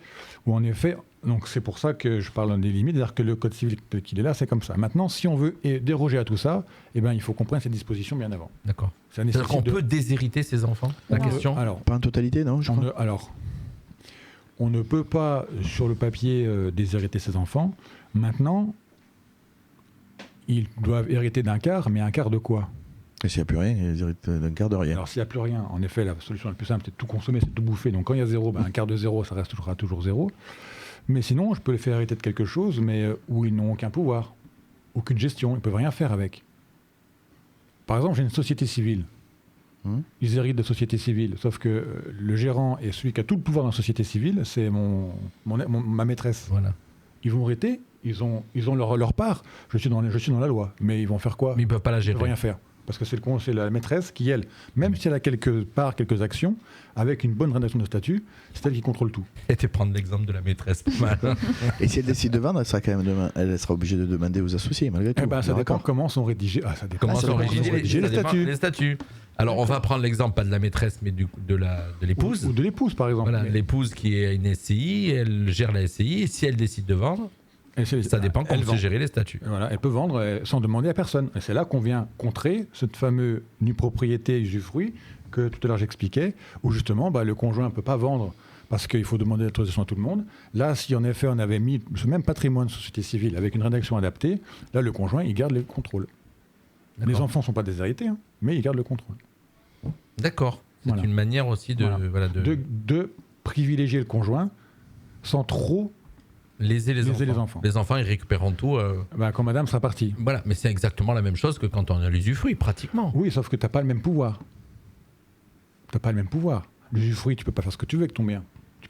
où en effet, donc c'est pour ça que je parle des limites, c'est-à-dire que le code civil tel qu'il est là, c'est comme ça. Maintenant, si on veut déroger à tout ça, il faut qu'on prenne ces dispositions bien avant. D'accord. C'est-à-dire qu'on peut déshériter ses enfants, la question. Alors, pas en totalité, non, je crois. On ne peut pas, sur le papier, déshériter ses enfants. Maintenant, ils doivent hériter d'un quart, mais un quart de quoi ? Et s'il n'y a plus rien, ils héritent d'un quart de rien. Alors s'il n'y a plus rien, en effet, la solution la plus simple, c'est de tout consommer, c'est de tout bouffer. Donc quand il y a zéro, un quart de zéro, ça restera toujours zéro. Mais sinon, je peux les faire hériter de quelque chose, mais où ils n'ont aucun pouvoir, aucune gestion, ils ne peuvent rien faire avec. Par exemple, j'ai une société civile. Ils héritent de société civile, sauf que le gérant et celui qui a tout le pouvoir dans la société civile, c'est ma maîtresse. Voilà. Ils vont hériter, ils ont leur part. Je suis dans la loi, mais ils vont faire quoi ? Mais ils ne peuvent pas la gérer. Ils ne peuvent rien faire. Parce que c'est la maîtresse qui, elle, même si elle a quelques actions, avec une bonne rédaction de statut, c'est elle qui contrôle tout. Et tu prendre l'exemple de la maîtresse, pas mal. Et si elle décide de vendre, elle sera obligée de demander aux associés, malgré tout. Ça dépend comment sont rédigés. Comment sont rédigés les statuts. Alors, on va prendre l'exemple, pas de la maîtresse, mais de l'épouse. Ou de l'épouse, par exemple. Voilà, l'épouse qui est une SCI, elle gère la SCI, et si elle décide de vendre, ça dépend comment c'est géré les statuts. Voilà, elle peut vendre sans demander à personne. Et c'est là qu'on vient contrer cette fameuse nue propriété usufruit que tout à l'heure j'expliquais, où justement le conjoint ne peut pas vendre parce qu'il faut demander l'autorisation à tout le monde. Là, si en effet on avait mis ce même patrimoine société civile avec une rédaction adaptée, là le conjoint il garde le contrôle. Les enfants ne sont pas déshérités, mais ils gardent le contrôle. D'accord. C'est une manière aussi de privilégier le conjoint sans trop léser les enfants. Les enfants, ils récupèrent tout. Quand madame sera partie. Voilà, mais c'est exactement la même chose que quand on a l'usufruit, pratiquement. Oui, sauf que tu n'as pas le même pouvoir. L'usufruit, tu ne peux pas faire ce que tu veux avec ton bien.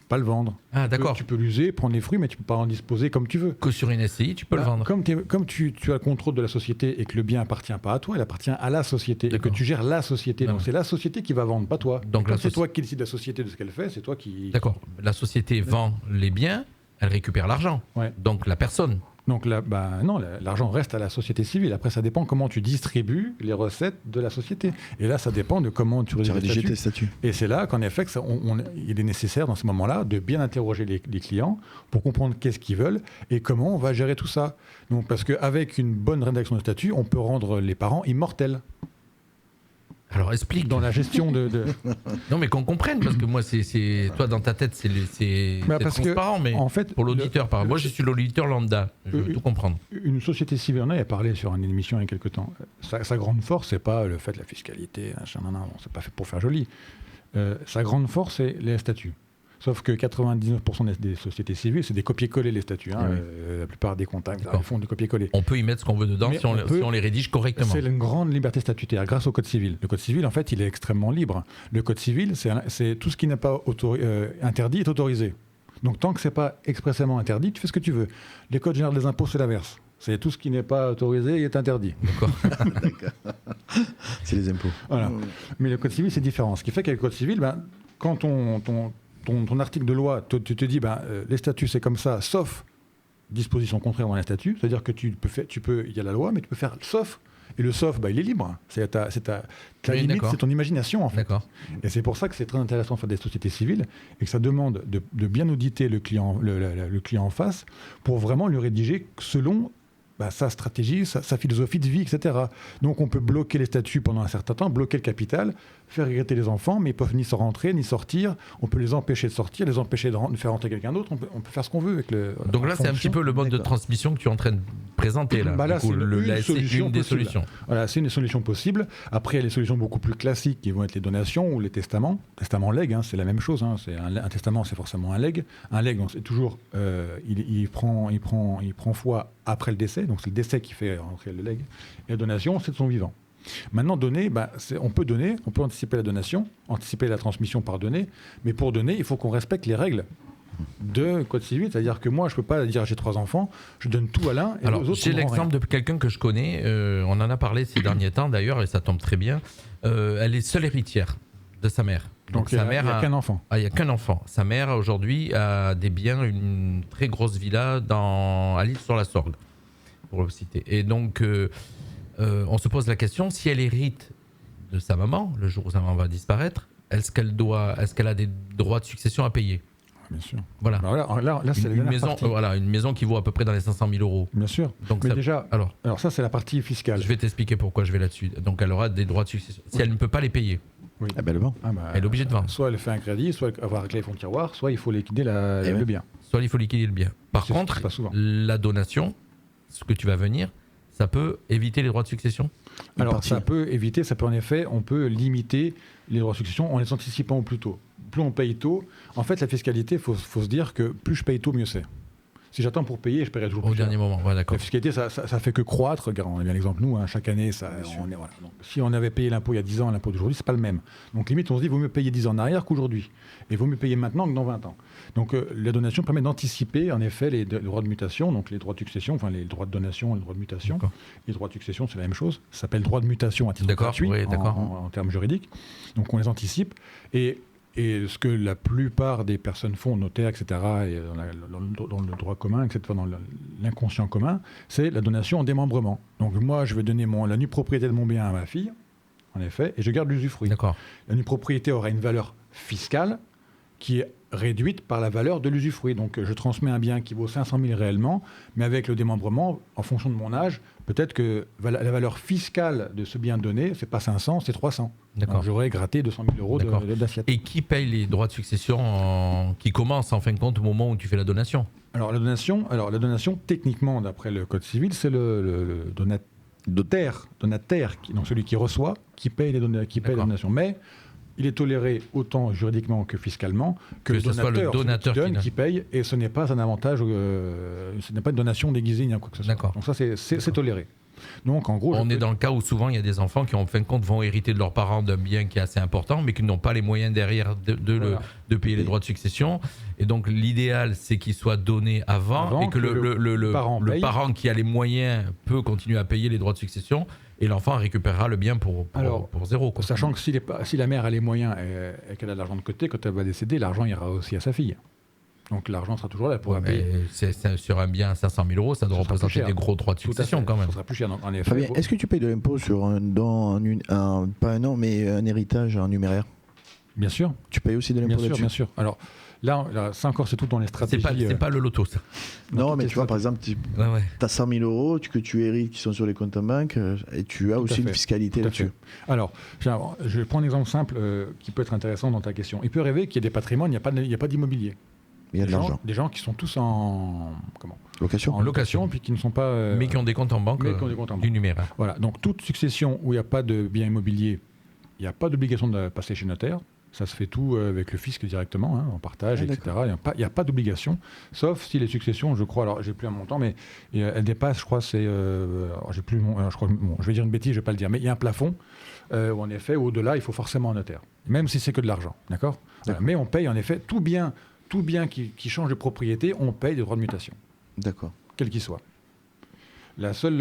pas le vendre. Ah, d'accord. Tu peux l'user, prendre les fruits, mais tu peux pas en disposer comme tu veux. Que sur une SCI, tu peux le vendre. Comme tu as le contrôle de la société et que le bien appartient pas à toi, il appartient à la société. Et que tu gères la société. Donc c'est la société qui va vendre, pas toi. Donc c'est toi qui décides de la société de ce qu'elle fait, c'est toi qui... D'accord. La société vend les biens, elle récupère l'argent. Ouais. Donc la personne. Donc là, non, l'argent reste à la société civile. Après, ça dépend comment tu distribues les recettes de la société. Et là, ça dépend de comment tu rédiges tes statuts. Et c'est là qu'en effet, il est nécessaire dans ce moment-là de bien interroger les clients pour comprendre qu'est-ce qu'ils veulent et comment on va gérer tout ça. Donc, parce qu'avec une bonne rédaction de statut, on peut rendre les parents immortels. Alors explique. Dans la gestion de... Non mais qu'on comprenne, parce que moi, c'est toi dans ta tête, c'est transparent, mais en fait, pour l'auditeur, moi je suis l'auditeur lambda, je veux tout comprendre. Une société civile, on avait parlé sur une émission il y a quelques temps, sa grande force, c'est pas le fait de la fiscalité, c'est pas fait pour faire joli. Sa grande force, c'est les statuts. Sauf que 99% des sociétés civiles, c'est des copier-coller les statuts. Hein. La plupart des contacts font du copier-coller. On peut y mettre ce qu'on veut dedans si on les rédige correctement. C'est une grande liberté statutaire grâce au Code civil. Le Code civil, en fait, il est extrêmement libre. Le Code civil, c'est tout ce qui n'est pas interdit est autorisé. Donc tant que c'est pas expressément interdit, tu fais ce que tu veux. Les codes généraux des impôts, c'est l'inverse. C'est tout ce qui n'est pas autorisé est interdit. D'accord. C'est les impôts. Voilà. Mais le Code civil, c'est différent. Ce qui fait qu'avec le Code civil, quand ton article de loi, tu te dis, les statuts, c'est comme ça, sauf disposition contraire dans les statuts. C'est-à-dire que il y a la loi, mais tu peux faire sauf. Et le sauf, il est libre. C'est ta limite, c'est ton imagination, en fait. D'accord. Et c'est pour ça que c'est très intéressant de faire des sociétés civiles et que ça demande de bien auditer le client en face pour vraiment lui rédiger selon sa stratégie, sa philosophie de vie, etc. Donc on peut bloquer les statuts pendant un certain temps, bloquer le capital, faire regretter les enfants, mais ils peuvent ni se rentrer, ni sortir. On peut les empêcher de sortir, les empêcher de faire rentrer quelqu'un d'autre. On peut faire ce qu'on veut avec le... Donc là, c'est un petit peu le mode de transmission que tu es en train de présenter. Là, c'est une des solutions. Voilà, c'est une solution possible. Après, il y a les solutions beaucoup plus classiques qui vont être les donations ou les testaments. Testament legs, c'est la même chose. C'est un testament, c'est forcément un leg. Un leg, c'est toujours... il prend foi après le décès. Donc c'est le décès qui fait rentrer le leg. Et la donation, c'est de son vivant. Maintenant, donner, on peut anticiper la donation, anticiper la transmission par donner, mais pour donner, il faut qu'on respecte les règles de Code civil. C'est-à-dire que moi, je ne peux pas dire j'ai 3 enfants, je donne tout à l'un et aux autres. J'ai l'exemple de quelqu'un que je connais, on en a parlé ces derniers temps d'ailleurs, et ça tombe très bien. Elle est seule héritière de sa mère. Donc sa mère, il n'y a qu'un enfant. Il n'y a qu'un enfant. Sa mère, aujourd'hui, a des biens, une très grosse villa à l'île sur la Sorgue, pour le citer. Et donc... on se pose la question, si elle hérite de sa maman, le jour où sa maman va disparaître, est-ce qu'elle a des droits de succession à payer ? Bien sûr. Voilà. Là, c'est une maison, une maison qui vaut à peu près dans les 500 000 euros. Bien sûr. Donc mais alors ça, c'est la partie fiscale. Je vais t'expliquer pourquoi je vais là-dessus. Donc elle aura des droits de succession. Si elle ne peut pas les payer, oui. Elle vend. Elle est obligée de vendre. Soit elle fait un crédit, soit elle va régler son tiroir, soit il faut liquider le bien. Soit il faut liquider le bien. Par contre, la donation, ce que tu vas venir, ça peut éviter les droits de succession ? Alors ça peut éviter, on peut limiter les droits de succession en les anticipant plus tôt. Plus on paye tôt, en fait la fiscalité, il faut se dire que plus je paye tôt, mieux c'est. Si j'attends pour payer, je paierai toujours plus. Au dernier moment, ouais, d'accord. La fiscalité, ça fait que croître. Regarde, on a bien l'exemple, nous, chaque année, donc, si on avait payé l'impôt il y a 10 ans, l'impôt d'aujourd'hui, c'est pas le même. Donc limite, on se dit, il vaut mieux payer 10 ans en arrière qu'aujourd'hui. Et il vaut mieux payer maintenant que dans 20 ans. Donc la donation permet d'anticiper, en effet, les droits de mutation, donc les droits de succession, enfin les droits de donation et les droits de mutation. D'accord. Les droits de succession, c'est la même chose. Ça s'appelle droit de mutation à titre gratuit, en termes juridiques. Donc on les anticipe. Et ce que la plupart des personnes font, notaires, etc., et dans le droit commun, etc., dans l'inconscient commun, c'est la donation en démembrement. Donc moi, je vais donner la nue propriété de mon bien à ma fille, en effet, et je garde l'usufruit. D'accord. La nue propriété aura une valeur fiscale qui est réduite par la valeur de l'usufruit. Donc je transmets un bien qui vaut 500 000 réellement, mais avec le démembrement, en fonction de mon âge, peut-être que la valeur fiscale de ce bien donné, c'est pas 500, c'est 300. D'accord. Donc j'aurais gratté 200 000 euros d'assiette. Et qui paye les droits de succession qui commencent en fin de compte au moment où tu fais la donation ? Alors la donation, techniquement, d'après le Code civil, c'est le donataire, donc celui qui reçoit, qui paye la donation. Mais il est toléré autant juridiquement que fiscalement que le donateur qui paye, et ce n'est pas un avantage, ce n'est pas une donation déguisée ni quoi que ce soit. D'accord. Donc ça, c'est toléré. Donc en gros, on est dans le cas où souvent il y a des enfants qui en fin de compte vont hériter de leurs parents d'un bien qui est assez important, mais qui n'ont pas les moyens derrière de payer les droits de succession. Et donc l'idéal, c'est qu'il soit donné avant et que le parent qui a les moyens peut continuer à payer les droits de succession. Et l'enfant récupérera le bien pour zéro. Quoi. Sachant que si la mère a les moyens et qu'elle a de l'argent de côté, quand elle va décéder, l'argent ira aussi à sa fille. Donc l'argent sera toujours là pour payer. C'est sur un bien à 500 000 euros, ça doit représenter des gros droits de succession quand même. Ça sera plus cher. En effet, Fabien, est-ce que tu payes de l'impôt sur un don, pas un don, mais un héritage en numéraire? Bien sûr. Tu payes aussi de l'impôt là-dessus? Bien sûr. Alors là, ça encore, c'est tout dans les stratégies. C'est pas le loto, ça. Non, mais tu vois, par exemple, tu as 100 000 euros que tu hérites qui sont sur les comptes en banque et tu as aussi une fiscalité là-dessus. Alors, je prends un exemple simple qui peut être intéressant dans ta question. Il peut rêver qu'il y ait des patrimoines, il n'y a pas d'immobilier. Il y a de l'argent. Des gens qui sont tous en location, puis qui ne sont pas. Mais qui ont des comptes en banque du numéraire. Voilà. Donc toute succession où il n'y a pas de bien immobilier, il n'y a pas d'obligation de passer chez notaire. Ça se fait tout avec le fisc directement, en partage, etc. Il n'y a pas d'obligation, sauf si les successions, je crois, alors j'ai plus un montant, mais elles dépassent, je crois, j'ai plus, je vais dire une bêtise, je ne vais pas le dire, mais il y a un plafond où en effet, au-delà, il faut forcément un notaire, même si c'est que de l'argent, d'accord. Voilà. Mais on paye en effet tout bien qui change de propriété, on paye des droits de mutation. D'accord. Quel qu'il soit. La seule...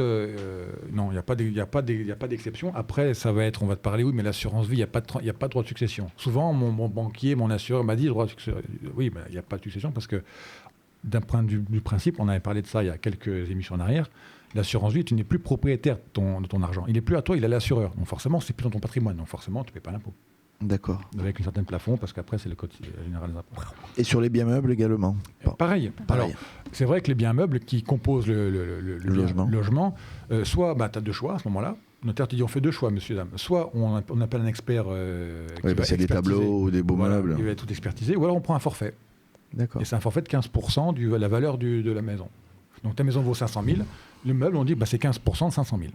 non, il n'y a pas d'exception. Après, ça va être, on va te parler, oui, mais l'assurance vie, il n'y a pas de droit de succession. Souvent, mon banquier, mon assureur m'a dit, droit de succession. Oui, mais il n'y a pas de succession parce que, d'un point de vue du principe, on avait parlé de ça il y a quelques émissions en arrière, l'assurance vie, tu n'es plus propriétaire de ton argent. Il n'est plus à toi, il est à l'assureur. Donc forcément, c'est plus dans ton patrimoine. Donc forcément, tu ne payes pas l'impôt. D'accord. Avec un certain plafond, parce qu'après, c'est le code général des impôts. Et sur les biens meubles également? Pareil. Alors, c'est vrai que les biens meubles qui composent le logement, soit tu as deux choix à ce moment-là. Le notaire te dit on fait deux choix, monsieur, dame. Soit on appelle un expert. C'est des tableaux ou des beaux meubles. Il va tout expertiser, ou alors on prend un forfait. D'accord. Et c'est un forfait de 15% de la valeur de la maison. Donc ta maison vaut 500 000, le meuble, on dit c'est 15% de 500 000.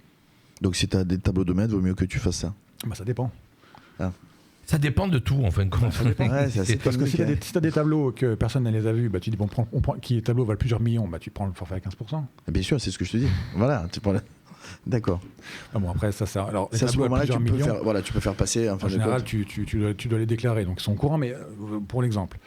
Donc si tu as des tableaux de maître, vaut mieux que tu fasses ça? Ça dépend. Ça dépend de tout, en fin de compte. Ça dépend. Parce que si tu as des tableaux que personne ne les a vus, tu dis, qui les tableaux valent plusieurs millions, tu prends le forfait à 15%. Bien sûr, c'est ce que je te dis. Voilà, tu prend D'accord. Après, ça. Alors, à ce moment-là, tu peux faire passer. En général, tu dois les déclarer. Donc, ils sont courants, mais pour l'exemple.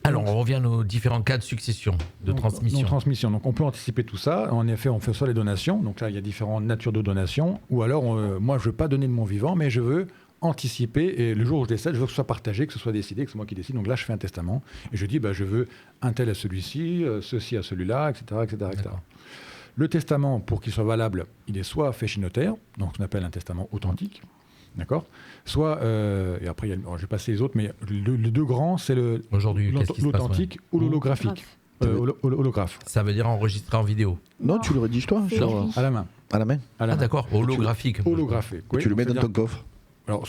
Alors, on revient aux différents cas de succession, de transmission. Donc, on peut anticiper tout ça. En effet, on fait soit les donations. Donc là, il y a différentes natures de donations. Ou alors, moi, je ne veux pas donner de mon vivant, mais je veux anticiper, et le jour où je décède, je veux que ce soit partagé, que ce soit décidé, que c'est moi qui décide. Donc là, je fais un testament et je dis, je veux un tel à celui-ci, ceci à celui-là, etc. Le testament, pour qu'il soit valable, il est soit fait chez notaire, donc ce qu'on appelle un testament authentique, d'accord. Soit, et après, je vais passer les autres, mais les deux grands, c'est l'authentique ou l'holographique. Holographe. Ça veut dire enregistré en vidéo? Non, tu le rédiges toi, à la main. À la main. D'accord, holographique. Holographique. Oui, tu le mets dans ton coffre. Alors,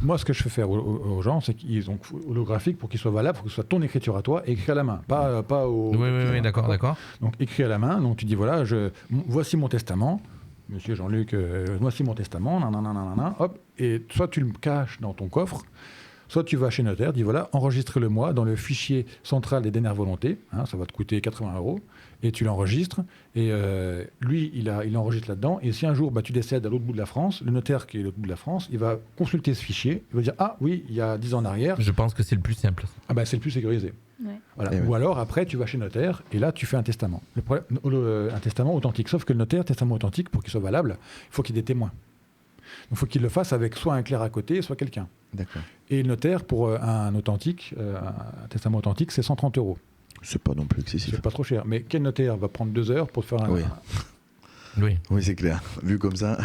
moi, ce que je fais faire aux gens, c'est qu'ils ont holographique pour qu'il soit valable, pour que ce soit ton écriture à toi, écrit à la main, pas au. Oui, d'accord. Donc, écrit à la main. Donc, tu dis voilà, voici mon testament, monsieur Jean-Luc, voici mon testament, hop, et soit tu le caches dans ton coffre, soit tu vas chez notaire, dis voilà, enregistre-le-moi dans le fichier central des dernières volontés, ça va te coûter 80 €. Et tu l'enregistres, et lui, il enregistre là-dedans. Et si un jour, tu décèdes à l'autre bout de la France, le notaire qui est à l'autre bout de la France, il va consulter ce fichier, il va dire « Ah oui, il y a 10 ans en arrière… » Je pense que c'est le plus simple. C'est le plus sécurisé. Ouais. Voilà. Ou alors, après, tu vas chez le notaire, et là, tu fais un testament. Un testament authentique. Sauf que le notaire, testament authentique, pour qu'il soit valable, il faut qu'il y ait des témoins. Donc, il faut qu'il le fasse avec soit un clerc à côté, soit quelqu'un. D'accord. Et le notaire, pour un testament authentique, c'est 130 €. C'est pas non plus excessif. C'est pas trop cher. Mais quel notaire va prendre 2 heures pour te faire un... Oui, c'est clair. Vu comme ça.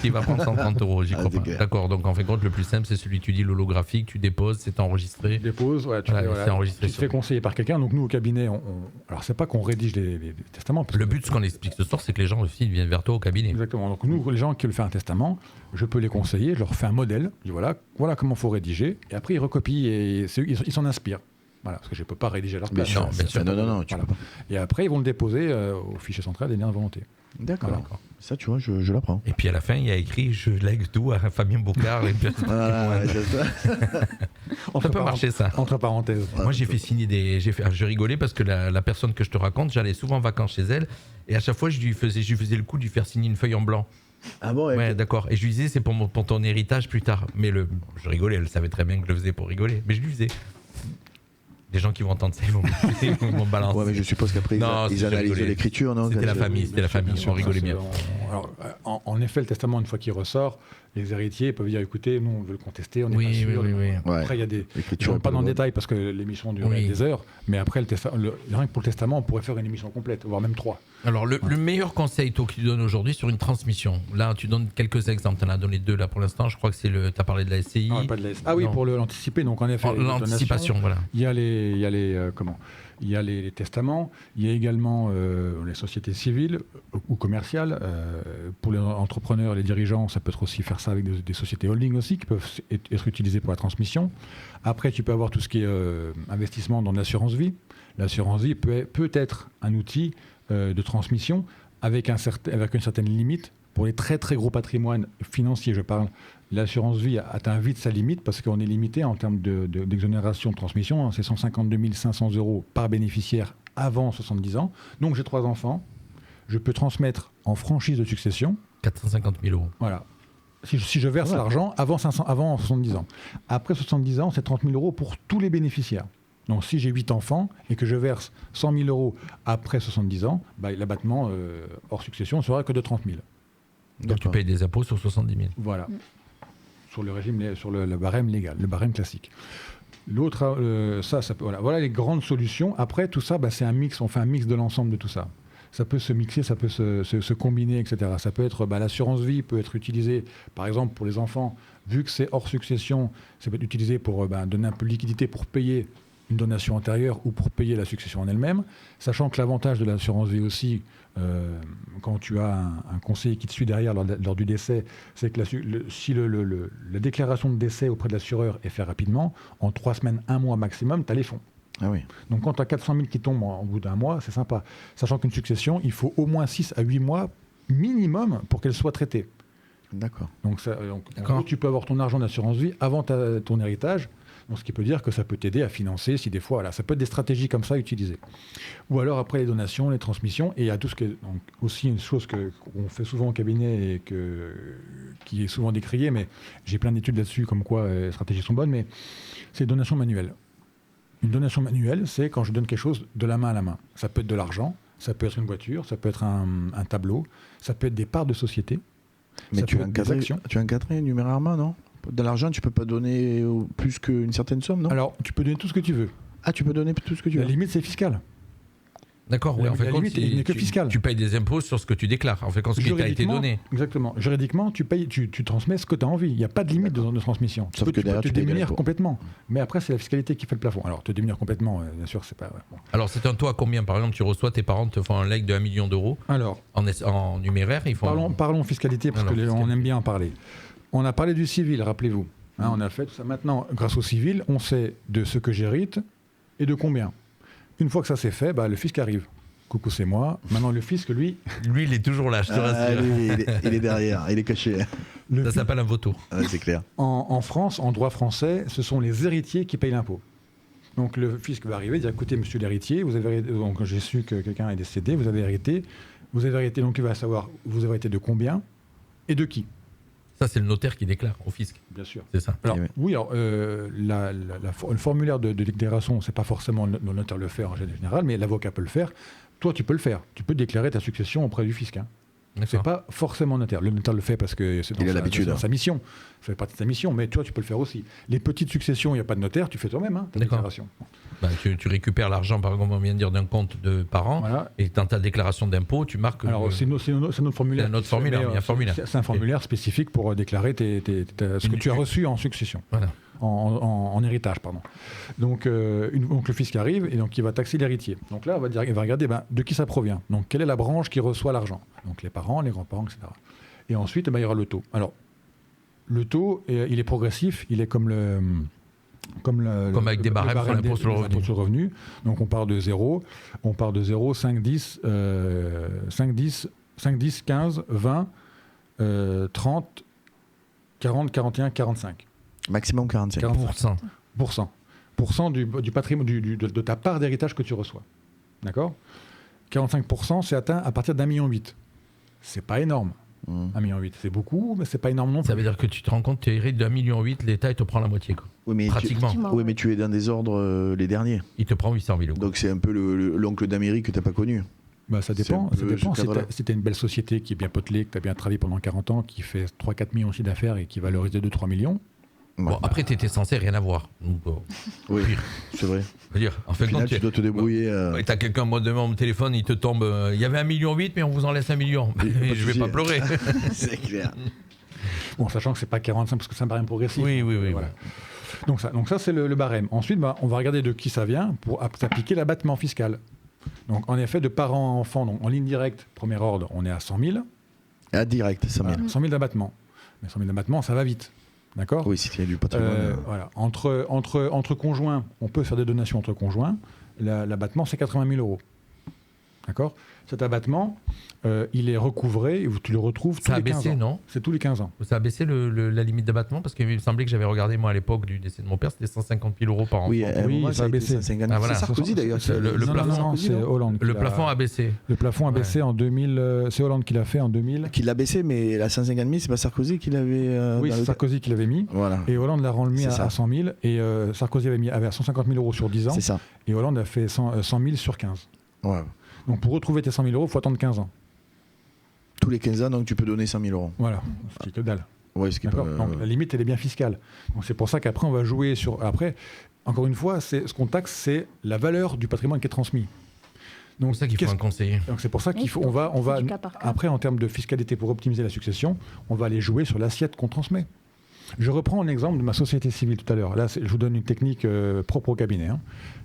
Qui va prendre 130 €, j'y crois pas. D'accord, donc en fin de compte, le plus simple, c'est celui que tu dis l'holographique, tu déposes, c'est enregistré. Tu déposes, c'est enregistré. Tu te fais conseiller par quelqu'un. Donc nous, au cabinet, alors c'est pas qu'on rédige les testaments. Le but, ce qu'on explique ce soir, c'est que les gens aussi viennent vers toi au cabinet. Exactement. Donc nous, les gens qui veulent faire un testament, je peux les conseiller, je leur fais un modèle. Je dis voilà comment il faut rédiger. Et après, ils recopient et ils s'en inspirent. Voilà, parce que je ne peux pas rédiger leur place. Non, tu peux pas. Et après, ils vont le déposer au fichier central des dernières volontés. D'accord. Voilà. Ça, tu vois, je l'apprends. Et puis à la fin, il y a écrit je lègue tout à Fabien Bocard. Et puis... Voilà, c'est ça. Ça peut marcher, ça. Entre parenthèses. Moi, j'ai fait signer des. Je rigolais parce que la personne que je te raconte, j'allais souvent en vacances chez elle. Et à chaque fois, je lui faisais le coup de lui faire signer une feuille en blanc. Ah bon, Ouais, d'accord. Et je lui disais, c'est pour ton héritage plus tard. Mais je rigolais, elle savait très bien que je le faisais pour rigoler. Mais je lui faisais. Les gens qui vont entendre ça, ils vont balancer. Ouais, mais je suppose qu'après, ils analysent l'écriture, non? C'était la famille, on rigolait bien. Alors, en effet, le testament, une fois qu'il ressort, les héritiers peuvent dire écoutez, nous, on veut le contester, on n'est pas sûr. Oui. Après, il y a des. Je ne rentre pas dans le détail parce que l'émission dure des heures, mais après, rien que pour le testament, on pourrait faire une émission complète, voire même 3. Alors, le meilleur conseil, toi, que tu donnes aujourd'hui sur une transmission, là, tu donnes quelques exemples. Tu en as donné 2 là pour l'instant. Je crois que tu as parlé de la SCI. Non, pas de la SCI. Ah oui, pour l'anticiper. Donc, en effet, l'anticipation, voilà. Il y a les testaments, il y a également les sociétés civiles ou commerciales. Pour les entrepreneurs, les dirigeants, ça peut être aussi faire ça avec des sociétés holding aussi qui peuvent être utilisées pour la transmission. Après, tu peux avoir tout ce qui est investissement dans l'assurance vie. L'assurance vie peut être un outil de transmission avec une certaine limite. Pour les très très gros patrimoines financiers, je parle, l'assurance vie atteint vite sa limite parce qu'on est limité en termes d'exonération de transmission. C'est 152 500 € par bénéficiaire avant 70 ans. Donc j'ai 3 enfants, je peux transmettre en franchise de succession 450 000 €. Voilà. Si je verse l'argent avant 70 ans. Après 70 ans, c'est 30 000 € pour tous les bénéficiaires. Donc si j'ai 8 enfants et que je verse 100 000 € après 70 ans, l'abattement hors succession ne sera que de 30 000. Donc tu payes des impôts sur 70 000. Voilà. Sur le régime, sur le barème légal, le barème classique. L'autre, voilà les grandes solutions. Après, tout ça, c'est un mix. On fait un mix de l'ensemble de tout ça. Ça peut se mixer, ça peut se combiner, etc. Ça peut être, l'assurance vie peut être utilisée, par exemple, pour les enfants. Vu que c'est hors succession, ça peut être utilisé pour donner un peu de liquidité pour payer une donation antérieure ou pour payer la succession en elle-même. Sachant que l'avantage de l'assurance vie aussi, quand tu as un conseiller qui te suit derrière lors du décès, c'est que si la déclaration de décès auprès de l'assureur est faite rapidement, en 3 semaines, 1 mois maximum, tu as les fonds. Ah oui. Donc quand tu as 400 000 qui tombent au bout d'1 mois, c'est sympa. Sachant qu'une succession, il faut au moins 6 à 8 mois minimum pour qu'elle soit traitée. D'accord. Donc en gros, tu peux avoir ton argent d'assurance vie avant ton héritage. Donc, ce qui peut dire que ça peut t'aider à financer si des fois, ça peut être des stratégies comme ça utilisées. Ou alors après les donations, les transmissions, et il y a tout ce qui est donc, aussi une chose qu'on fait souvent au cabinet et qui est souvent décriée, mais j'ai plein d'études là-dessus comme quoi les stratégies sont bonnes, mais c'est les donations manuelles. Une donation manuelle, c'est quand je donne quelque chose de la main à la main. Ça peut être de l'argent, ça peut être une voiture, ça peut être un tableau, ça peut être des parts de société. Mais tu as encadré numérairement, non? De l'argent, tu peux pas donner plus qu'une certaine somme, non? Alors, tu peux donner tout ce que tu veux. Ah, tu peux donner tout ce que tu veux. La limite, c'est fiscal. D'accord, oui. En fait, la limite n'est que fiscale. Tu payes des impôts sur ce que tu déclares, en fait, quand ce qui t'a été donné. Exactement. Juridiquement, tu transmets ce que tu as envie. Il n'y a pas de limite de transmission. Sauf que tu peux te démunir complètement. Mais après, c'est la fiscalité qui fait le plafond. Alors, te démunir complètement, bien sûr, c'est pas... Bon. Alors, c'est un taux à combien? Par exemple, tu reçois, tes parents te font un legs de 1 million €. Alors, en numéraire, ils font... Parlons fiscalité, parce qu'on aime bien en parler. On a parlé du civil, rappelez-vous. On a fait tout ça. Maintenant, grâce au civil, on sait de ce que j'hérite et de combien. Une fois que ça c'est fait, le fisc arrive. Coucou, c'est moi. Maintenant, le fisc, lui... Lui, il est toujours là, je te rassure. Lui, il est derrière, il est caché. Ça s'appelle un vautour. C'est clair. En France, en droit français, ce sont les héritiers qui payent l'impôt. Donc, le fisc va arriver et dire, écoutez, monsieur l'héritier, donc j'ai su que quelqu'un est décédé, vous avez hérité, donc il va savoir, vous avez hérité de combien et de qui. Ça, c'est le notaire qui déclare au fisc. Bien sûr. C'est ça. Alors, oui, le formulaire de déclaration, c'est pas forcément le notaire le fait en général, mais l'avocat peut le faire. Toi, tu peux le faire. Tu peux déclarer ta succession auprès du fisc. C'est pas forcément notaire. Le notaire le fait parce que c'est dans sa mission. Ça fait partie de sa mission, mais toi, tu peux le faire aussi. Les petites successions, il n'y a pas de notaire, tu fais toi-même ta déclaration. Tu récupères l'argent, par exemple, on vient de dire, d'un compte de parents, et dans ta déclaration d'impôt, tu marques... Alors, c'est notre formulaire. C'est notre formulaire, il y a un formulaire. C'est un formulaire spécifique pour déclarer ce que tu as reçu en succession. Voilà. En héritage, pardon. Donc le fisc arrive et donc il va taxer l'héritier. Donc là, il va regarder de qui ça provient. Donc quelle est la branche qui reçoit l'argent. Donc les parents, les grands-parents, etc. Et ensuite, il y aura le taux. Alors, le taux, il est progressif, il est comme avec des barèmes sur l'impôt sur le revenu. Donc on part de 0, 5, 10, 5, 10, 15, 20, 30, 40, 41, 45. Maximum 45. 40% du patrimoine, de ta part d'héritage que tu reçois. D'accord ? 45%, c'est atteint à partir d'1,8 million. C'est pas énorme. 1,8 million, c'est beaucoup, mais c'est pas énorme non plus. Ça veut dire que tu te rends compte, tu hérites de 1,8 million, l'État il te prend la moitié. Quoi. Oui, mais Pratiquement. Oui, mais tu es dans des ordres les derniers. Il te prend 800 000 €. Donc c'est un peu l'oncle d'Amérique que tu n'as pas connu. Bah, ça dépend. C'est un peu ce cadre-là. Si tu as une belle société qui est bien potelée, que tu as bien travaillé pendant 40 ans, qui fait 3-4 millions de chiffre d'affaires et qui valorise 2-3 millions. Bon, après, tu étais censé rien avoir. Donc, oui, c'est vrai. Je veux dire, en fait, Au final, tu dois te débrouiller. Tu as quelqu'un, moi, demain, mon téléphone, il te tombe. Il y avait 1,8 million, mais on vous en laisse 1 million. Je vais pas pleurer. C'est clair. Bon, sachant que c'est pas 45 parce que c'est un barème progressif. Oui. Voilà. Donc ça c'est le barème. Ensuite, on va regarder de qui ça vient pour appliquer l'abattement fiscal. Donc, en effet, de parents à enfants, donc en ligne directe, premier ordre, on est à 100 000. À direct, 100 000. 100 000 d'abattement. Mais 100 000 d'abattement, ça va vite. D'accord ? Oui, s'il y a du patrimoine. Voilà. Entre conjoints, on peut faire des donations entre conjoints. L'abattement, c'est 80 000 €. D'accord ? Cet abattement, il est recouvré et tu le retrouves tous les 15 ans. Ça a baissé, non ? C'est tous les 15 ans. Ça a baissé la limite d'abattement parce qu'il me semblait que j'avais regardé, moi, à l'époque du décès de mon père, c'était 150 000 € par enfant. Oui, ça a baissé. C'est Sarkozy, d'ailleurs. Non, c'est Hollande. Le plafond a baissé. Le plafond a baissé en 2000. C'est Hollande qui l'a fait en 2000. Qui l'a baissé, mais la 150 000, c'est pas Sarkozy qui l'avait. Oui, c'est Sarkozy qui l'avait mis. Voilà. Et Hollande l'a remis à 100 000. Et Sarkozy avait à 150 000 € sur 10 ans. C'est ça. Et Hollande a fait 100 000 sur 15. Ouais. Donc pour retrouver tes 100 000 €, il faut attendre 15 ans. Tous les 15 ans, donc tu peux donner 100 000 €. Voilà, ce qui est que dalle. Ouais, ce qui est D'accord. pas... Donc la limite, elle est bien fiscale. Donc c'est pour ça qu'après, on va jouer sur. Après, encore une fois, ce qu'on taxe, c'est la valeur du patrimoine qui est transmis. Donc c'est ça qu'il faut un conseiller. Donc c'est pour ça qu'il faut. On va après, en termes de fiscalité, pour optimiser la succession, on va aller jouer sur l'assiette qu'on transmet. Je reprends l'exemple de ma société civile tout à l'heure. Là, je vous donne une technique propre au cabinet. Hein.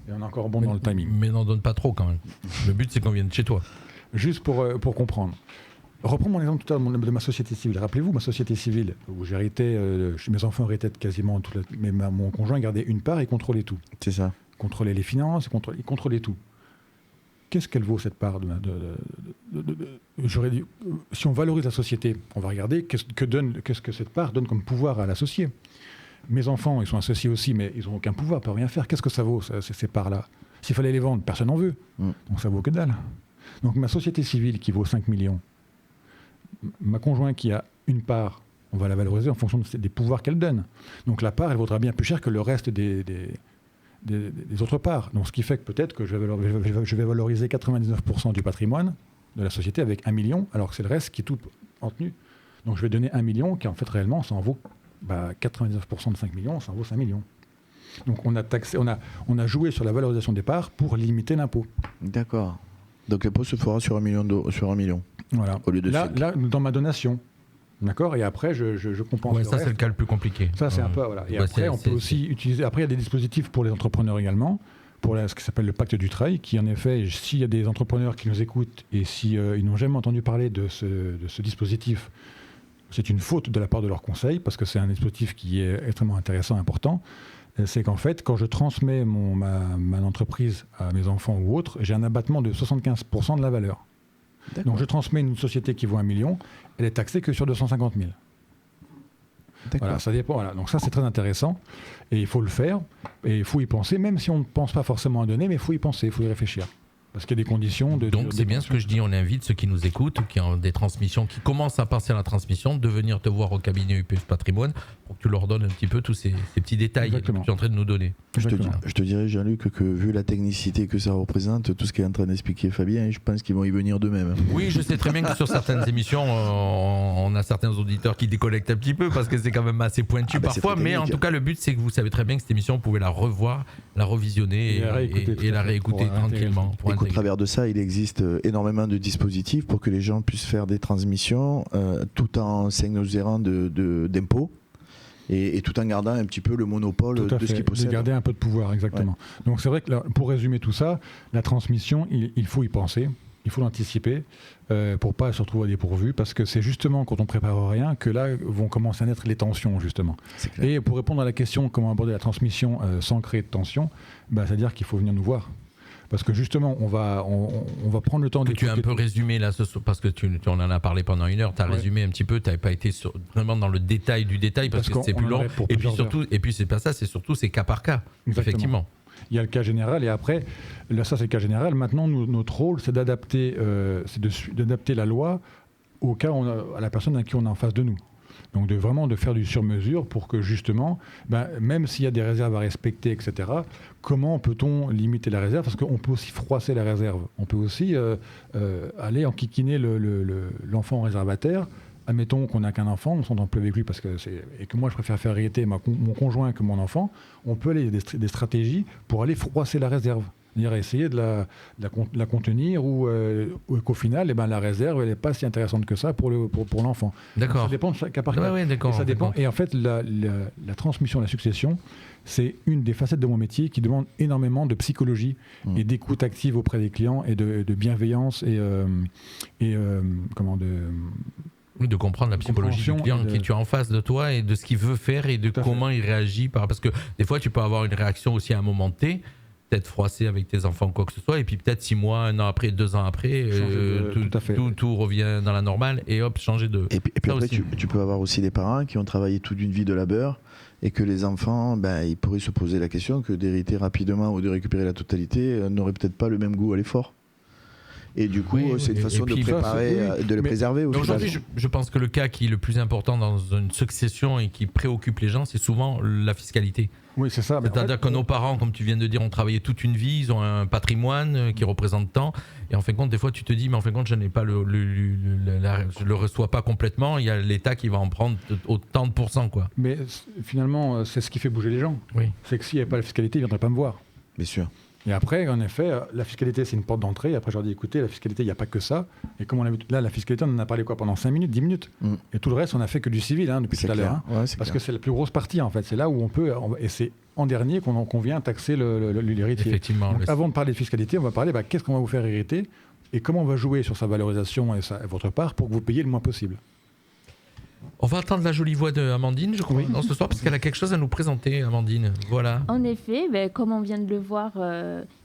Et on est encore bon dans le timing. Mais n'en donne pas trop quand même. Le but, c'est qu'on vienne chez toi. Juste pour comprendre. Reprends mon exemple tout à l'heure de ma société civile. Rappelez-vous, ma société civile, où j'héritais, mes enfants héritaient quasiment tout. Mais mon conjoint gardait une part et contrôlait tout. C'est ça. Contrôlait les finances, il contrôlait tout. Qu'est-ce qu'elle vaut, cette part j'aurais dit, si on valorise la société, on va regarder qu'est-ce que cette part donne comme pouvoir à l'associé. Mes enfants, ils sont associés aussi, mais ils n'ont aucun pouvoir, ils ne peuvent rien faire. Qu'est-ce que ça vaut, ces parts-là ? S'il fallait les vendre, personne n'en veut. Donc ça vaut que dalle. Donc ma société civile qui vaut 5 millions, ma conjointe qui a une part, on va la valoriser en fonction des pouvoirs qu'elle donne. Donc la part, elle vaudra bien plus cher que le reste des autres parts. Donc ce qui fait que peut-être que je vais valoriser 99% du patrimoine de la société avec 1 million, alors que c'est le reste qui est tout en tenue. Donc je vais donner 1 million qui en fait réellement ça en vaut 99% de 5 millions, ça en vaut 5 millions. Donc on a joué sur la valorisation des parts pour limiter l'impôt. D'accord. Donc l'impôt se fera sur 1 million. Voilà. Au lieu de là, dans ma donation. D'accord. Et après, je compense. Ouais, ça, c'est le cas le plus compliqué. Ça, c'est un peu. Voilà. Et après, on peut aussi utiliser. Après, il y a des dispositifs pour les entrepreneurs également, pour ce qui s'appelle le pacte du travail, qui, en effet, s'il y a des entrepreneurs qui nous écoutent et s'ils n'ont jamais entendu parler de ce dispositif, c'est une faute de la part de leur conseil, parce que c'est un dispositif qui est extrêmement intéressant, important. C'est qu'en fait, quand je transmets ma entreprise à mes enfants ou autres, j'ai un abattement de 75% de la valeur. Donc je transmets une société qui vaut 1 million, elle est taxée que sur 250 000. Voilà, ça dépend. Voilà. Donc ça, c'est très intéressant. Et il faut le faire. Et il faut y penser, même si on ne pense pas forcément à donner, mais il faut y penser, il faut y réfléchir. Parce qu'il y a des conditions de... Donc c'est bien ce que je dis, on invite ceux qui nous écoutent, qui ont des transmissions, qui commencent à passer à la transmission, de venir te voir au cabinet UPS Patrimoine pour que tu leur donnes un petit peu tous ces petits détails que tu es en train de nous donner. Je te dirais, Jean-Luc, que vu la technicité que ça représente, tout ce qu'est en train d'expliquer Fabien, je pense qu'ils vont y venir d'eux-mêmes. Oui, je sais très bien que sur certaines émissions, on a certains auditeurs qui déconnectent un petit peu parce que c'est quand même assez pointu parfois, mais en tout cas le but c'est que vous savez très bien que cette émission, vous pouvez la revoir, la revisionner et la réécouter tranquillement. Au travers de ça, il existe énormément de dispositifs pour que les gens puissent faire des transmissions tout en s'exonérant d'impôts et tout en gardant un petit peu le monopole de ce qu'ils possèdent. De garder un peu de pouvoir, exactement. Ouais. Donc c'est vrai que là, pour résumer tout ça, la transmission, il faut y penser, il faut l'anticiper pour ne pas se retrouver à dépourvu, parce que c'est justement quand on prépare rien que là vont commencer à naître les tensions, justement. Et pour répondre à la question comment aborder la transmission sans créer de tension, c'est-à-dire qu'il faut venir nous voir. Parce que justement, on va prendre le temps que tu as un peu résumé là, parce que tu en en as parlé pendant 1 heure, tu as résumé un petit peu, tu n'avais pas été vraiment dans le détail du détail parce que c'est plus long. Et puis surtout, c'est pas ça, c'est surtout c'est cas par cas. Exactement. Effectivement. Il y a le cas général et après, là ça c'est le cas général. Maintenant, notre rôle, c'est d'adapter la loi au cas à la personne à qui on est en face de nous. Donc vraiment de faire du sur-mesure pour que justement, même s'il y a des réserves à respecter, etc., comment peut-on limiter la réserve ? Parce qu'on peut aussi froisser la réserve. On peut aussi aller enquiquiner l'enfant réservataire. Admettons qu'on n'a qu'un enfant, on s'entend plus avec lui et que moi je préfère faire hériter mon conjoint que mon enfant. On peut aller des stratégies pour aller froisser la réserve. C'est-à-dire essayer de la contenir ou qu'au final, la réserve elle n'est pas si intéressante que ça pour l'enfant. D'accord. Ça dépend de cas par cas. Ouais, d'accord, et ça dépend. Et en fait, la transmission, la succession, c'est une des facettes de mon métier qui demande énormément de psychologie et d'écoute active auprès des clients et de bienveillance Oui, de comprendre la psychologie du client qui tu as en face de toi et de ce qu'il veut faire et de comment il réagit. Parce que des fois, tu peux avoir une réaction aussi à un moment T, peut-être froissé avec tes enfants, quoi que ce soit, et puis peut-être 6 mois, 1 an après, 2 ans après, tout revient dans la normale et hop, changer de... Et puis après, tu peux avoir aussi des parents qui ont travaillé toute une vie de labeur et que les enfants, ils pourraient se poser la question que d'hériter rapidement ou de récupérer la totalité n'aurait peut-être pas le même goût à l'effort. Et du coup, c'est une façon de préparer, de les préserver aussi. Aujourd'hui, je pense que le cas qui est le plus important dans une succession et qui préoccupe les gens, c'est souvent la fiscalité. Oui, c'est ça. C'est-à-dire que nos parents, comme tu viens de dire, ont travaillé toute une vie, ils ont un patrimoine qui représente tant. Et en fin de compte, des fois, tu te dis, mais en fin de compte, je le reçois pas complètement. Il y a l'État qui va en prendre autant de pourcents, quoi. Mais finalement, c'est ce qui fait bouger les gens. Oui. C'est que s'il n'y avait pas la fiscalité, ils ne viendraient pas me voir. Bien sûr. Et après, en effet, la fiscalité, c'est une porte d'entrée. Et après, je leur dis, écoutez, la fiscalité, il n'y a pas que ça. Et comme on a vu, là, la fiscalité, on en a parlé pendant 5 minutes, 10 minutes. Et tout le reste, on a fait que du civil depuis tout à l'heure. Parce que c'est la plus grosse partie, en fait. C'est là où on peut, et c'est en dernier qu'on vient taxer l'héritier. Effectivement. Donc, avant de parler de fiscalité, on va parler qu'est-ce qu'on va vous faire hériter et comment on va jouer sur sa valorisation et votre part pour que vous payiez le moins possible. On va attendre la jolie voix d'Amandine, je crois, ce soir, parce qu'elle a quelque chose à nous présenter, Amandine. Voilà. En effet, comme on vient de le voir,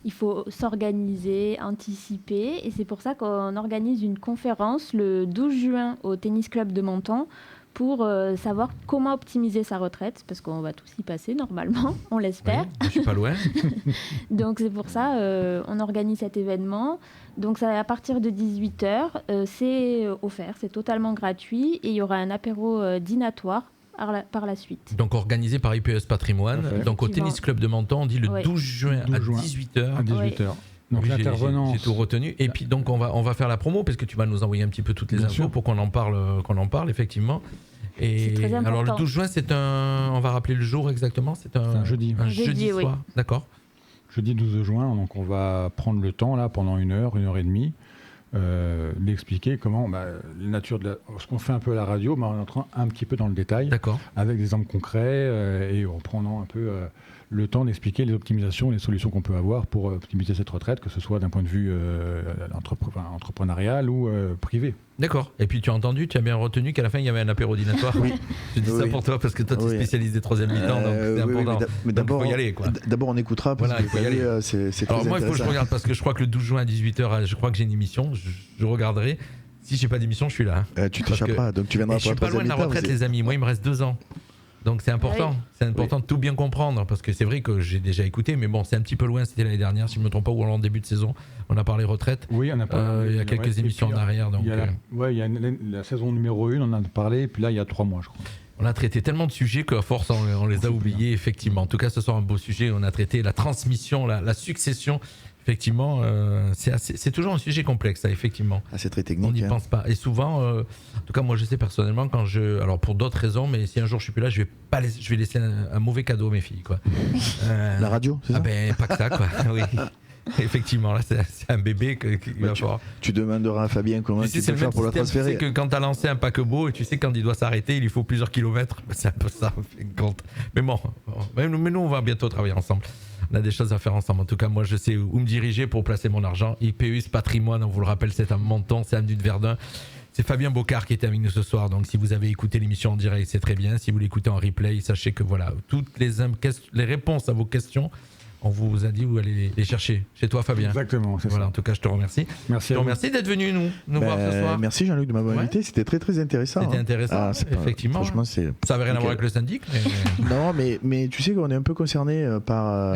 il faut s'organiser, anticiper. Et c'est pour ça qu'on organise une conférence le 12 juin au Tennis Club de Menton pour savoir comment optimiser sa retraite, parce qu'on va tous y passer normalement, on l'espère. Oui, je suis pas loin. Donc c'est pour ça on organise cet événement. Donc ça, à partir de 18h, c'est offert, c'est totalement gratuit et il y aura un apéro dînatoire par la suite. Donc organisé par IPES Patrimoine, donc au Tennis Club de Menton, on dit le 12 juin à 18h. À 18h. Donc j'ai tout retenu. Et puis donc on va faire la promo parce que tu vas nous envoyer un petit peu toutes les infos pour qu'on en parle effectivement. Et c'est très important. Alors le 12 juin, on va rappeler le jour exactement, c'est un jeudi. Un jeudi soir, oui. D'accord. Jeudi 12 juin, donc on va prendre le temps là pendant 1 heure et demie, d'expliquer comment la nature ce qu'on fait un peu à la radio, mais en entrant un petit peu dans le détail, avec des exemples concrets et en prenant un peu le temps d'expliquer les optimisations, les solutions qu'on peut avoir pour optimiser cette retraite, que ce soit d'un point de vue entrepreneurial ou privé. D'accord. Et puis tu as bien retenu qu'à la fin il y avait un apéro dînatoire. Oui. Je dis ça pour toi parce que toi tu es spécialisé 3e mi-temps, donc c'est important. Mais d'abord, il faut y aller, quoi. D'abord on écoutera parce qu'il faut y aller. C'est très Alors moi il faut que je regarde parce que je crois que le 12 juin à 18h, je crois que j'ai une émission. Je regarderai. Si j'ai pas d'émission, je suis là. Tu t'échapperas, donc tu viendras pour la 3e mi-temps. Je suis pas loin de la retraite, les amis. Moi il me reste 2 ans. Donc c'est important, c'est important de tout bien comprendre parce que c'est vrai que j'ai déjà écouté, mais bon, c'est un petit peu loin, c'était l'année dernière, si je ne me trompe pas, ou en début de saison, on a parlé retraite. Oui, on a parlé. Il y a quelques émissions en arrière. Donc, il y a la saison numéro 1, on en a parlé, et puis là, il y a 3 mois, je crois. On a traité tellement de sujets qu'à force, on les a oubliés, effectivement. En tout cas, ce soir, un beau sujet, on a traité la transmission, la succession. Effectivement, c'est toujours un sujet complexe, ça, effectivement. C'est très technique. On n'y pense pas. Et souvent, en tout cas, moi, je sais personnellement, alors pour d'autres raisons, mais si un jour je suis plus là, je vais laisser un mauvais cadeau à mes filles, quoi. La radio, c'est ça ? Pas que ça, quoi. Oui. Effectivement, là, c'est un bébé qu'il va falloir. Tu demanderas à Fabien comment tu peux faire pour la transférer. Tu sais que quand tu as lancé un paquebot, et tu sais quand il doit s'arrêter, il lui faut plusieurs kilomètres. C'est un peu ça, on fait compte. Mais bon, mais nous, on va bientôt travailler ensemble. On a des choses à faire ensemble. En tout cas, moi, je sais où me diriger pour placer mon argent. IPES Patrimoine, on vous le rappelle, c'est à Menton, c'est avenue de Verdun. C'est Fabien Bocard qui était avec nous ce soir. Donc, si vous avez écouté l'émission en direct, c'est très bien. Si vous l'écoutez en replay, sachez que voilà, toutes les réponses à vos questions, On vous a dit où aller les chercher. Chez toi, Fabien. Exactement, c'est voilà, ça. en tout cas, je te remercie. Merci. Je te remercie d'être venu nous voir ce soir. Merci Jean-Luc de m'avoir invité. C'était très très intéressant. C'était intéressant, effectivement. Franchement, ça n'avait rien à voir avec le syndic. Non, mais tu sais qu'on est un peu concerné par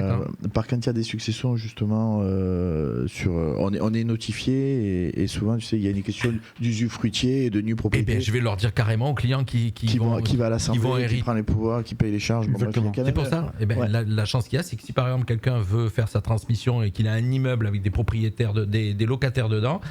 quand il y a des successions, justement. On est notifié et souvent, tu sais, il y a une question d'usufruitier et de nue propriété. Eh bien, je vais leur dire carrément aux clients qui va à l'assemblée, qui prend les pouvoirs, qui paye les charges. Exactement. C'est pour ça. Eh ben, la chance qu'il y a, c'est que si par exemple quelqu'un veut faire sa transmission et qu'il a un immeuble avec des propriétaires, des locataires dedans,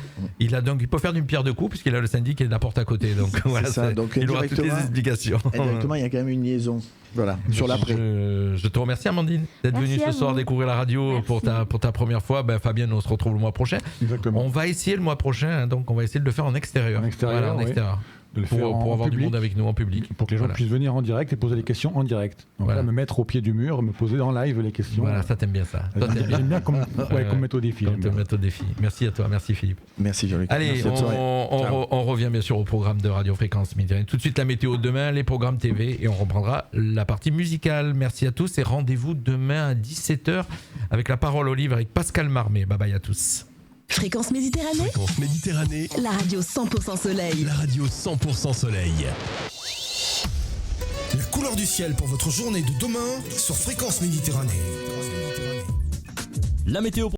il peut faire d'une pierre deux coups puisqu'il a le syndic et la porte à côté. Donc voilà, donc, il aura toutes les explications. Indirectement, il y a quand même une liaison. Voilà, sur l'après. Je te remercie, Amandine, d'être venue ce soir découvrir la radio pour ta première fois. Fabien, on se retrouve le mois prochain. Exactement. On va essayer le mois prochain, donc on va essayer de le faire en extérieur. En extérieur. De le faire pour avoir du monde avec nous en public. Pour que les gens puissent venir en direct et poser les questions en direct. Donc là, me mettre au pied du mur, me poser en live les questions. Voilà, ça t'aime bien ça. J'aime bien qu'on me mette au défi. Merci à toi, merci Philippe. Merci Jean-Luc. Allez, on revient bien sûr au programme de Radio Fréquence Midi. Tout de suite la météo de demain, les programmes TV et on reprendra la partie musicale. Merci à tous et rendez-vous demain à 17h avec la parole au livre avec Pascal Marmé. Bye bye à tous. Fréquence Méditerranée. Fréquence Méditerranée. La radio 100% soleil. La radio 100% soleil. La couleur du ciel pour votre journée de demain sur Fréquence Méditerranée. La météo